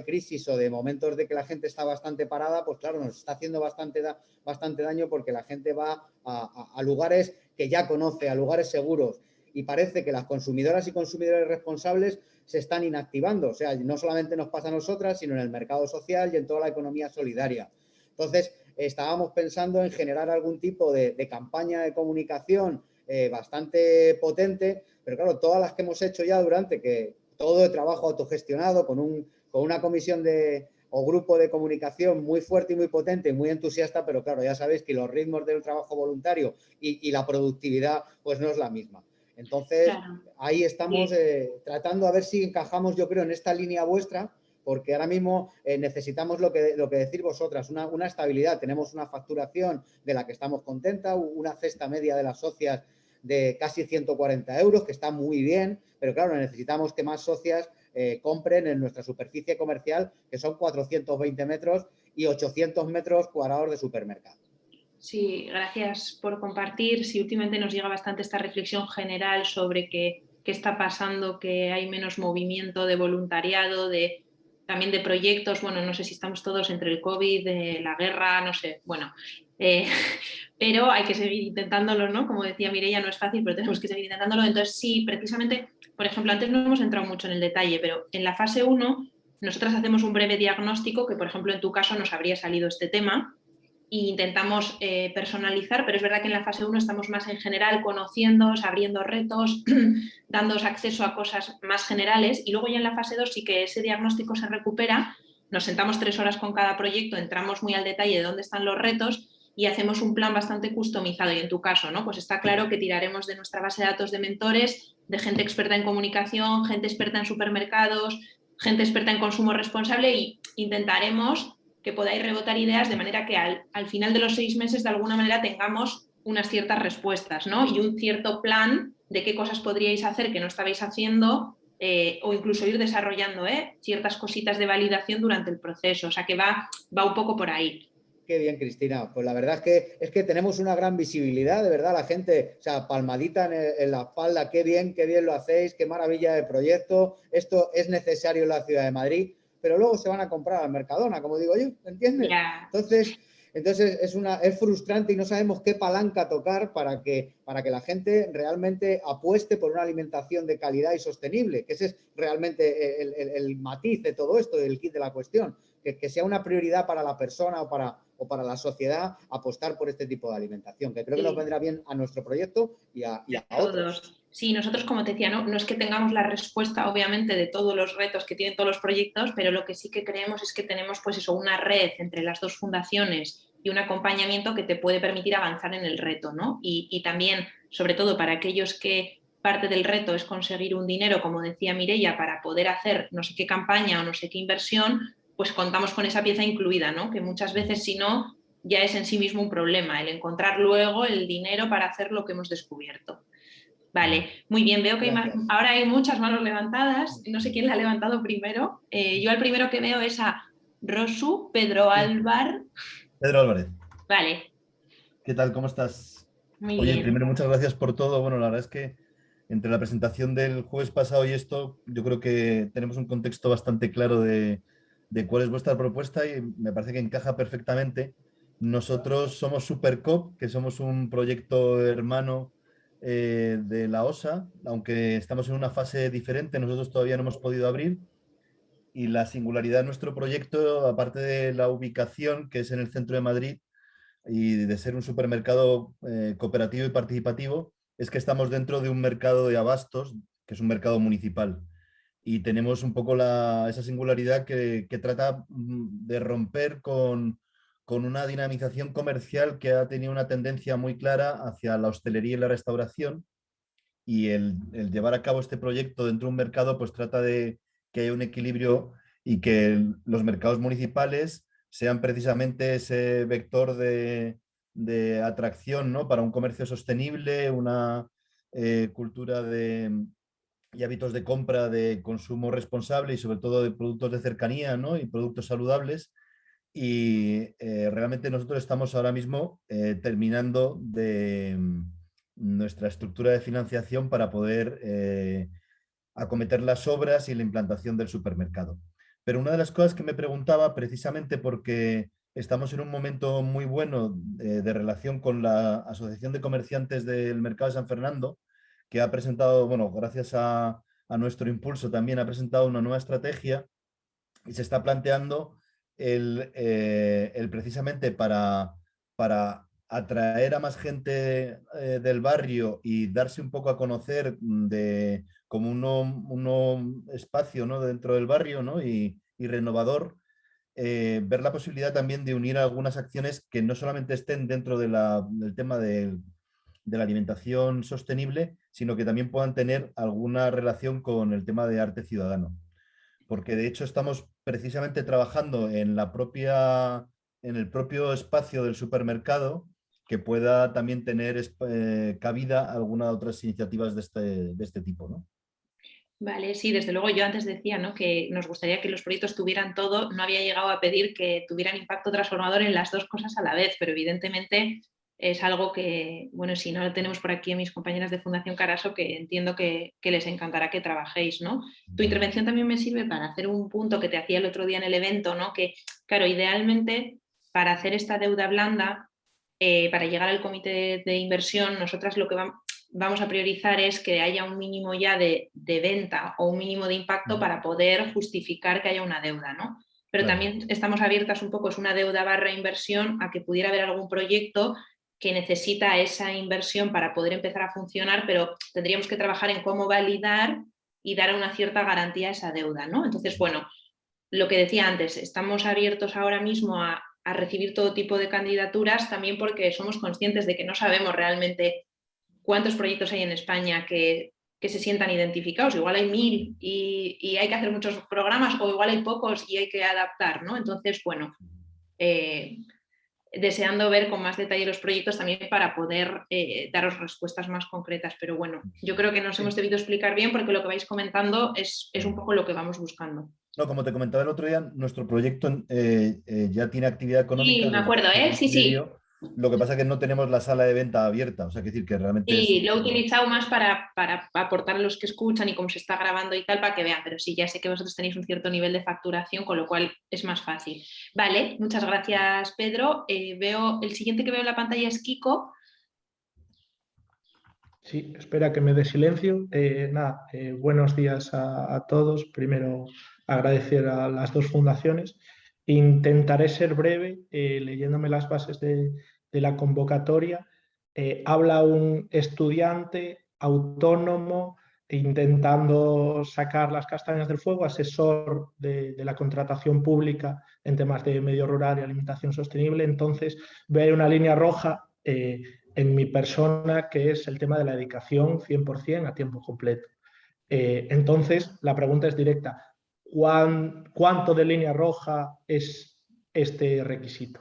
crisis o de momentos de que la gente está bastante parada, pues claro, nos está haciendo bastante daño, porque la gente va a lugares que ya conoce, a lugares seguros, y parece que las consumidoras y consumidores responsables se están inactivando. O sea, no solamente nos pasa a nosotras, sino en el mercado social y en toda la economía solidaria. Entonces, estábamos pensando en generar algún tipo de campaña de comunicación bastante potente, pero claro, todas las que hemos hecho ya todo de trabajo autogestionado, con una comisión o grupo de comunicación muy fuerte y muy potente, muy entusiasta, pero claro, ya sabéis que los ritmos del trabajo voluntario y la productividad pues no es la misma. Entonces, claro, ahí estamos tratando a ver si encajamos, yo creo, en esta línea vuestra, porque ahora mismo necesitamos lo que decís vosotras, una estabilidad. Tenemos una facturación de la que estamos contentas, una cesta media de las socias de casi 140 euros, que está muy bien, pero claro, necesitamos que más socias compren en nuestra superficie comercial, que son 420 metros y 800 metros cuadrados de supermercado. Sí, gracias por compartir. Sí, últimamente nos llega bastante esta reflexión general sobre qué está pasando, que hay menos movimiento de voluntariado, también de proyectos. Bueno, no sé si estamos todos entre el COVID, la guerra, no sé, bueno, pero hay que seguir intentándolo, ¿no? Como decía Mireia, no es fácil, pero tenemos que seguir intentándolo. Entonces, sí, precisamente, por ejemplo, antes no hemos entrado mucho en el detalle, pero en la fase 1 nosotras hacemos un breve diagnóstico, que por ejemplo en tu caso nos habría salido este tema, e intentamos personalizar, pero es verdad que en la fase 1 estamos más en general conociéndoos, abriendo retos, dándoos acceso a cosas más generales, y luego ya en la fase 2 sí que ese diagnóstico se recupera, nos sentamos 3 horas con cada proyecto, entramos muy al detalle de dónde están los retos y hacemos un plan bastante customizado. Y en tu caso, ¿no? Pues está claro que tiraremos de nuestra base de datos de mentores, de gente experta en comunicación, gente experta en supermercados, gente experta en consumo responsable, y intentaremos que podáis rebotar ideas de manera que al final de los 6 meses de alguna manera tengamos unas ciertas respuestas, ¿no? Y un cierto plan de qué cosas podríais hacer que no estabais haciendo, o incluso ir desarrollando ciertas cositas de validación durante el proceso. O sea que va un poco por ahí. Qué bien, Cristina. Pues la verdad es que tenemos una gran visibilidad, de verdad, la gente, o sea, palmadita en la espalda, qué bien lo hacéis, qué maravilla de proyecto, esto es necesario en la ciudad de Madrid, pero luego se van a comprar al Mercadona, como digo yo, ¿entiendes? Ya. Entonces es frustrante y no sabemos qué palanca tocar para que la gente realmente apueste por una alimentación de calidad y sostenible, que ese es realmente el matiz de todo esto, el kit de la cuestión, que sea una prioridad para la persona o para la sociedad apostar por este tipo de alimentación, que creo que nos vendrá bien a nuestro proyecto y a otros. Sí, nosotros, como te decía, no es que tengamos la respuesta, obviamente, de todos los retos que tienen todos los proyectos, pero lo que sí que creemos es que tenemos, pues eso, una red entre las dos fundaciones y un acompañamiento que te puede permitir avanzar en el reto, ¿no? Y también, sobre todo, para aquellos que parte del reto es conseguir un dinero, como decía Mireia, para poder hacer no sé qué campaña o no sé qué inversión, pues contamos con esa pieza incluida, ¿no? Que muchas veces, si no, ya es en sí mismo un problema, el encontrar luego el dinero para hacer lo que hemos descubierto. Vale, muy bien, veo que ahora hay muchas manos levantadas, no sé quién la ha levantado primero. Yo al primero que veo es a Rosu Pedro Álvar. Pedro Álvarez. Vale. ¿Qué tal? ¿Cómo estás? Muy Oye, bien. primero muchas gracias por todo. Bueno, la verdad es que entre la presentación del jueves pasado y esto, yo creo que tenemos un contexto bastante claro de cuál es vuestra propuesta y me parece que encaja perfectamente. Nosotros somos Supercop, que somos un proyecto hermano de la OSA, aunque estamos en una fase diferente, nosotros todavía no hemos podido abrir. Y la singularidad de nuestro proyecto, aparte de la ubicación, que es en el centro de Madrid, y de ser un supermercado cooperativo y participativo, es que estamos dentro de un mercado de abastos, que es un mercado municipal. Y tenemos un poco esa singularidad que trata de romper con una dinamización comercial que ha tenido una tendencia muy clara hacia la hostelería y la restauración. Y el llevar a cabo este proyecto dentro de un mercado, pues trata de que haya un equilibrio y que los mercados municipales sean precisamente ese vector de atracción, ¿no? Para un comercio sostenible, una cultura y hábitos de compra de consumo responsable y sobre todo de productos de cercanía, ¿no? Y productos saludables. Y realmente nosotros estamos ahora mismo terminando de nuestra estructura de financiación para poder acometer las obras y la implantación del supermercado. Pero una de las cosas que me preguntaba, precisamente porque estamos en un momento muy bueno de relación con la Asociación de Comerciantes del Mercado de San Fernando, que ha presentado, bueno, gracias a nuestro impulso también ha presentado una nueva estrategia y se está planteando el precisamente para atraer a más gente del barrio y darse un poco a conocer como un espacio, ¿no? Dentro del barrio, ¿no? y renovador, ver la posibilidad también de unir algunas acciones que no solamente estén dentro del tema de la alimentación sostenible, sino que también puedan tener alguna relación con el tema de arte ciudadano. Porque de hecho estamos precisamente trabajando en el propio espacio del supermercado que pueda también tener cabida alguna de otras iniciativas de este tipo, ¿no? Vale, sí, desde luego yo antes decía, ¿no? Que nos gustaría que los proyectos tuvieran todo, no había llegado a pedir que tuvieran impacto transformador en las dos cosas a la vez, pero evidentemente es algo que, bueno, si no lo tenemos por aquí a mis compañeras de Fundación Caraso, que entiendo que les encantará que trabajéis, ¿no? Tu intervención también me sirve para hacer un punto que te hacía el otro día en el evento, ¿no? Que, claro, idealmente para hacer esta deuda blanda, para llegar al comité de inversión, nosotras lo que vamos a priorizar es que haya un mínimo ya de venta o un mínimo de impacto para poder justificar que haya una deuda, ¿no? Pero Claro. también estamos abiertas un poco, es una deuda / inversión, a que pudiera haber algún proyecto que necesita esa inversión para poder empezar a funcionar, pero tendríamos que trabajar en cómo validar y dar una cierta garantía a esa deuda, ¿no? Entonces, bueno, lo que decía antes, estamos abiertos ahora mismo a recibir todo tipo de candidaturas, también porque somos conscientes de que no sabemos realmente cuántos proyectos hay en España que se sientan identificados. Igual hay 1000 y hay que hacer muchos programas, o igual hay pocos y hay que adaptar, ¿no? Entonces, bueno, deseando ver con más detalle los proyectos también para poder daros respuestas más concretas. Pero bueno, yo creo que nos hemos debido explicar bien porque lo que vais comentando es un poco lo que vamos buscando. No, como te comentaba el otro día, nuestro proyecto ya tiene actividad económica. Sí, me acuerdo, ¿eh? Sí, sí. Lo que pasa es que no tenemos la sala de venta abierta, o sea, que decir que realmente Sí, lo he utilizado más para aportar a los que escuchan y cómo se está grabando y tal, para que vean, pero sí, ya sé que vosotros tenéis un cierto nivel de facturación, con lo cual es más fácil. Vale, muchas gracias, Pedro. El siguiente que veo en la pantalla es Kiko. Sí, espera que me dé silencio. Buenos días a todos. Primero, agradecer a las dos fundaciones. Intentaré ser breve, leyéndome las bases de la convocatoria. Habla un estudiante autónomo intentando sacar las castañas del fuego, asesor de la contratación pública en temas de medio rural y alimentación sostenible. Entonces, veo una línea roja en mi persona, que es el tema de la dedicación 100% a tiempo completo. Entonces, la pregunta es directa. ¿Cuánto de línea roja es este requisito?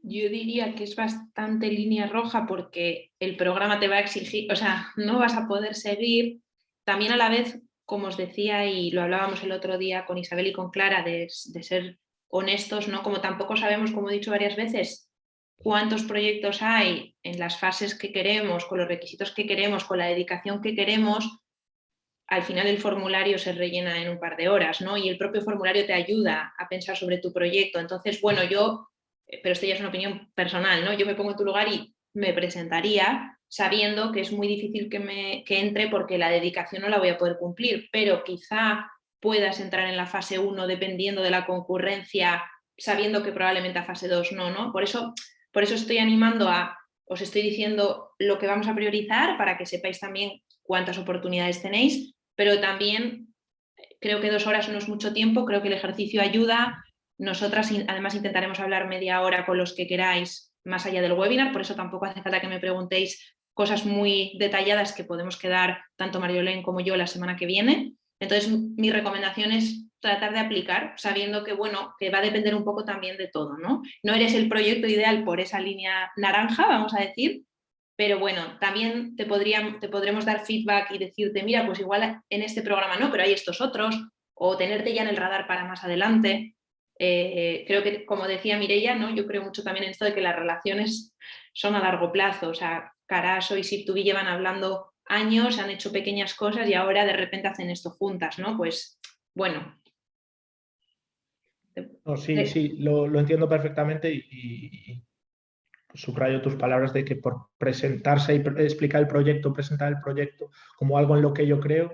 Yo diría que es bastante línea roja porque el programa te va a exigir, o sea, no vas a poder seguir. También a la vez, como os decía y lo hablábamos el otro día con Isabel y con Clara, de ser honestos, ¿no? Como tampoco sabemos, como he dicho varias veces, cuántos proyectos hay en las fases que queremos, con los requisitos que queremos, con la dedicación que queremos, al final el formulario se rellena en un par de horas, ¿no? Y el propio formulario te ayuda a pensar sobre tu proyecto. Entonces, bueno, pero esto ya es una opinión personal, ¿no? Yo me pongo en tu lugar y me presentaría sabiendo que es muy difícil que entre porque la dedicación no la voy a poder cumplir, pero quizá puedas entrar en la fase 1 dependiendo de la concurrencia, sabiendo que probablemente a fase 2 no. Por eso estoy animando os estoy diciendo lo que vamos a priorizar para que sepáis también cuántas oportunidades tenéis, pero también creo que 2 horas no es mucho tiempo, creo que el ejercicio ayuda. Nosotras además intentaremos hablar media hora con los que queráis más allá del webinar, por eso tampoco hace falta que me preguntéis cosas muy detalladas que podemos quedar tanto Mariolén como yo la semana que viene. Entonces mi recomendación es tratar de aplicar sabiendo que, bueno, que va a depender un poco también de todo, ¿no? No eres el proyecto ideal por esa línea naranja, vamos a decir, pero bueno, también te podremos dar feedback y decirte, mira, pues igual en este programa no, pero hay estos otros, o tenerte ya en el radar para más adelante. Creo que, como decía Mireia, ¿no? Yo creo mucho también en esto de que las relaciones son a largo plazo. O sea, Caraso y Sip2B llevan hablando años, han hecho pequeñas cosas y ahora de repente hacen esto juntas, ¿no? Pues bueno. No, sí, lo entiendo perfectamente y subrayo tus palabras de que por presentarse y explicar el proyecto, presentar el proyecto como algo en lo que yo creo,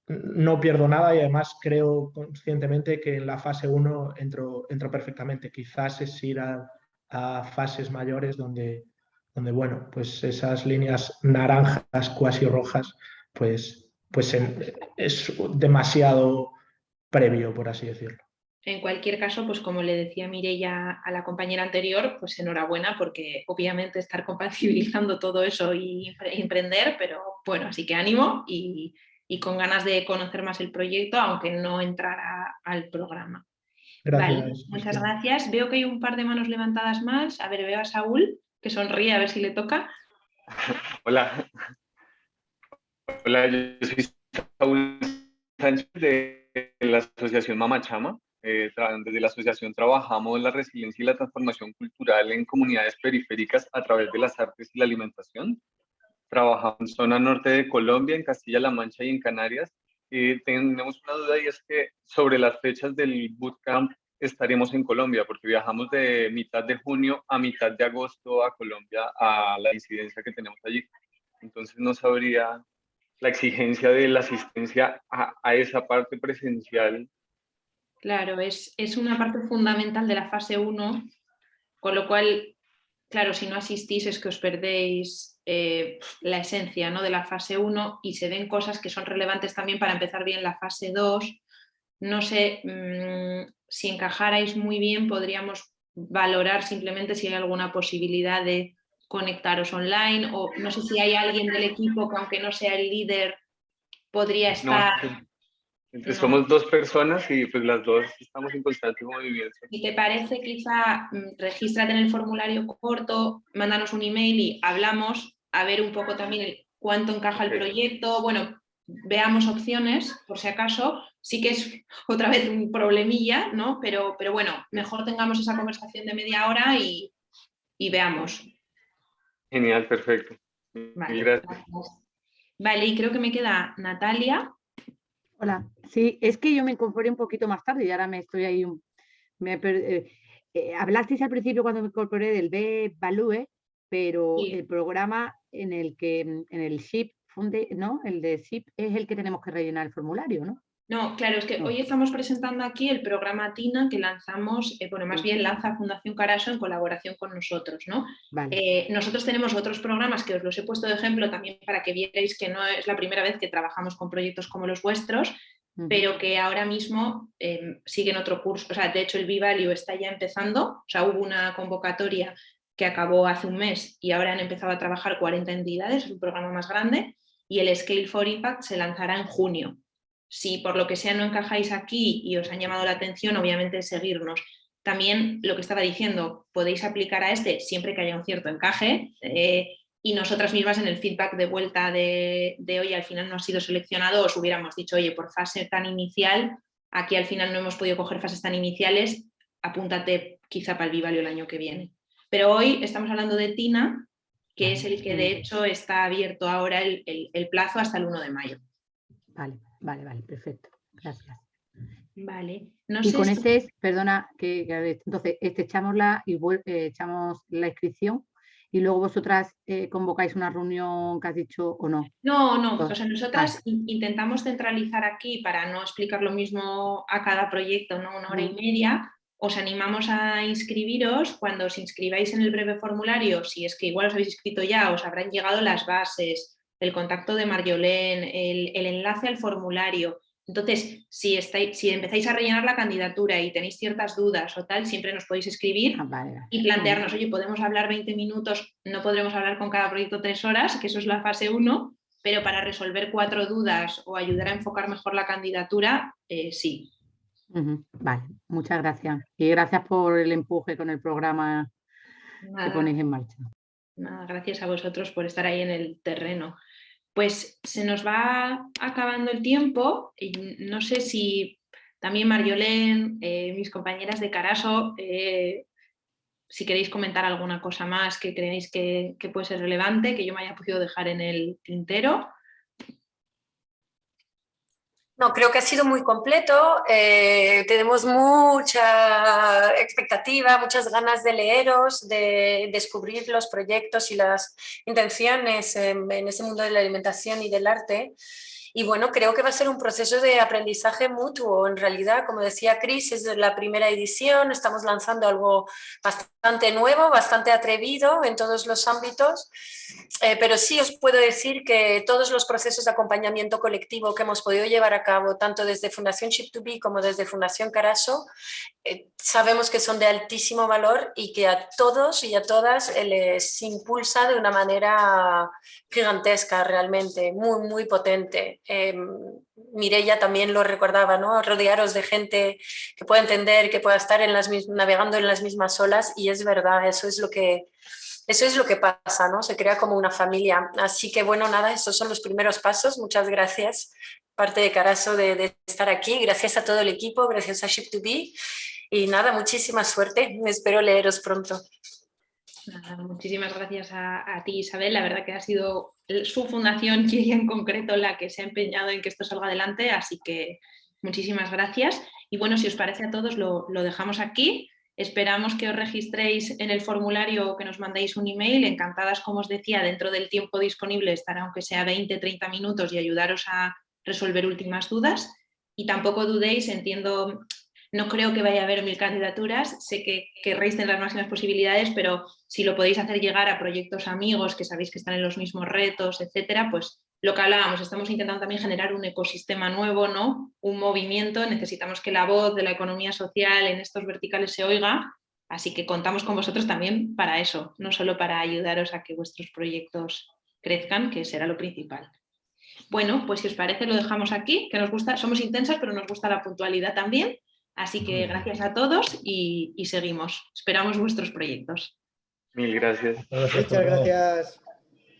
no pierdo nada y además creo conscientemente que en la fase 1 entro perfectamente. Quizás es ir a fases mayores donde, bueno, pues esas líneas naranjas, cuasi rojas, pues es demasiado previo, por así decirlo. En cualquier caso, pues como le decía Mireia a la compañera anterior, pues enhorabuena porque obviamente estar compatibilizando todo eso y emprender, pero bueno, así que ánimo y con ganas de conocer más el proyecto, aunque no entrara al programa. Gracias. Vale, muchas gracias. Veo que hay un par de manos levantadas más. A ver, veo a Saúl, que sonríe, a ver si le toca. Hola, yo soy Saúl Sánchez de la Asociación Mama Chama. Desde la asociación trabajamos la resiliencia y la transformación cultural en comunidades periféricas a través de las artes y la alimentación. Trabajamos en zona norte de Colombia, en Castilla-La Mancha y en Canarias. Tenemos una duda y es que sobre las fechas del bootcamp estaremos en Colombia, porque viajamos de mitad de junio a mitad de agosto a Colombia a la incidencia que tenemos allí. Entonces no sabría la exigencia de la asistencia a esa parte presencial. Claro, es una parte fundamental de la fase 1, con lo cual, claro, si no asistís es que os perdéis la esencia, ¿no? De la fase 1 y se ven cosas que son relevantes también para empezar bien la fase 2. No sé si encajarais muy bien, podríamos valorar simplemente si hay alguna posibilidad de conectaros online o no sé si hay alguien del equipo que aunque no sea el líder podría estar Entonces somos 2 personas y pues las 2 estamos en constante movimiento. Si te parece, quizá regístrate en el formulario corto, mándanos un email y hablamos, a ver un poco también cuánto encaja el proyecto. Bueno, veamos opciones, por si acaso. Sí que es otra vez un problemilla, ¿no? Pero bueno, mejor tengamos esa conversación de media hora y veamos. Genial, perfecto. Vale, Gracias. Vale, y creo que me queda Natalia. Hola, sí, es que yo me incorporé un poquito más tarde y ahora me estoy ahí. Hablasteis al principio cuando me incorporé del B-Value, pero Sí. el programa en el SHIP, ¿no? El de SHIP es el que tenemos que rellenar el formulario, ¿no? No, claro, es que hoy estamos presentando aquí el programa TINA que lanzamos, más bien lanza Fundación Caraso en colaboración con nosotros, ¿no? Vale. Nosotros tenemos otros programas que os los he puesto de ejemplo también para que vierais que no es la primera vez que trabajamos con proyectos como los vuestros, pero que ahora mismo siguen otro curso. O sea, de hecho el B-Value está ya empezando, o sea, hubo una convocatoria que acabó hace un mes y ahora han empezado a trabajar 40 entidades, es un programa más grande, y el Scale for Impact se lanzará en junio. Si por lo que sea no encajáis aquí y os han llamado la atención, obviamente seguirnos. También lo que estaba diciendo, podéis aplicar a este siempre que haya un cierto encaje y nosotras mismas en el feedback de vuelta de oye, al final no has sido seleccionado, os hubiéramos dicho, oye, por fase tan inicial, aquí al final no hemos podido coger fases tan iniciales, apúntate quizá para el B-Value el año que viene. Pero hoy estamos hablando de TINA, que es el que de hecho está abierto ahora el plazo hasta el 1 de mayo. Vale, perfecto. Gracias. Vale. No y sé con si... ese, perdona, entonces echamos la inscripción y luego vosotras convocáis una reunión que has dicho o no. No, o sea, nosotras intentamos centralizar aquí para no explicar lo mismo a cada proyecto, ¿no? 1 hora y media. Os animamos a inscribiros. Cuando os inscribáis en el breve formulario, si es que igual os habéis inscrito ya, os habrán llegado las bases, el contacto de Marjolén, el enlace al formulario. Entonces, si empezáis a rellenar la candidatura y tenéis ciertas dudas o tal, siempre nos podéis escribir y plantearnos, oye, podemos hablar 20 minutos, no podremos hablar con cada proyecto 3 horas, que eso es la fase 1, pero para resolver 4 dudas o ayudar a enfocar mejor la candidatura, sí. Vale, muchas gracias. Y gracias por el empuje con el programa que ponéis en marcha. Nada, gracias a vosotros por estar ahí en el terreno. Pues se nos va acabando el tiempo y no sé si también Marjolén, mis compañeras de Caraso, si queréis comentar alguna cosa más que creéis que puede ser relevante, que yo me haya podido dejar en el tintero. No, creo que ha sido muy completo. Tenemos mucha expectativa, muchas ganas de leeros, de descubrir los proyectos y las intenciones en ese mundo de la alimentación y del arte. Y bueno, creo que va a ser un proceso de aprendizaje mutuo. En realidad, como decía Cris, es la primera edición, estamos lanzando algo bastante nuevo, bastante atrevido en todos los ámbitos, pero sí os puedo decir que todos los procesos de acompañamiento colectivo que hemos podido llevar a cabo, tanto desde Fundación Ship2B como desde Fundación Caraso, sabemos que son de altísimo valor y que a todos y a todas les impulsa de una manera gigantesca, realmente, muy, muy potente. Mireia también lo recordaba, ¿no? Rodearos de gente que pueda entender, que pueda estar navegando en las mismas olas, y es verdad, eso es lo que pasa, ¿no? Se crea como una familia. Así que bueno, nada, estos son los primeros pasos. Muchas gracias, parte de Caraso, de estar aquí. Gracias a todo el equipo, gracias a Ship2B. Y nada, muchísima suerte. Espero leeros pronto. Nada, muchísimas gracias a ti, Isabel. La verdad que ha sido su fundación y ella en concreto la que se ha empeñado en que esto salga adelante, así que muchísimas gracias. Y bueno, si os parece a todos, lo dejamos aquí. Esperamos que os registréis en el formulario o que nos mandéis un email. Encantadas, como os decía, dentro del tiempo disponible estar aunque sea 20-30 minutos y ayudaros a resolver últimas dudas. Y tampoco dudéis, entiendo, no creo que vaya a haber 1000 candidaturas, sé que querréis tener las máximas posibilidades, pero si lo podéis hacer llegar a proyectos amigos que sabéis que están en los mismos retos, etcétera, pues lo que hablábamos, estamos intentando también generar un ecosistema nuevo, ¿no? Un movimiento, necesitamos que la voz de la economía social en estos verticales se oiga, así que contamos con vosotros también para eso, no solo para ayudaros a que vuestros proyectos crezcan, que será lo principal. Bueno, pues si os parece lo dejamos aquí, que nos gusta, somos intensas, pero nos gusta la puntualidad también. Así que gracias a todos y seguimos. Esperamos vuestros proyectos. Mil gracias. Muchas gracias.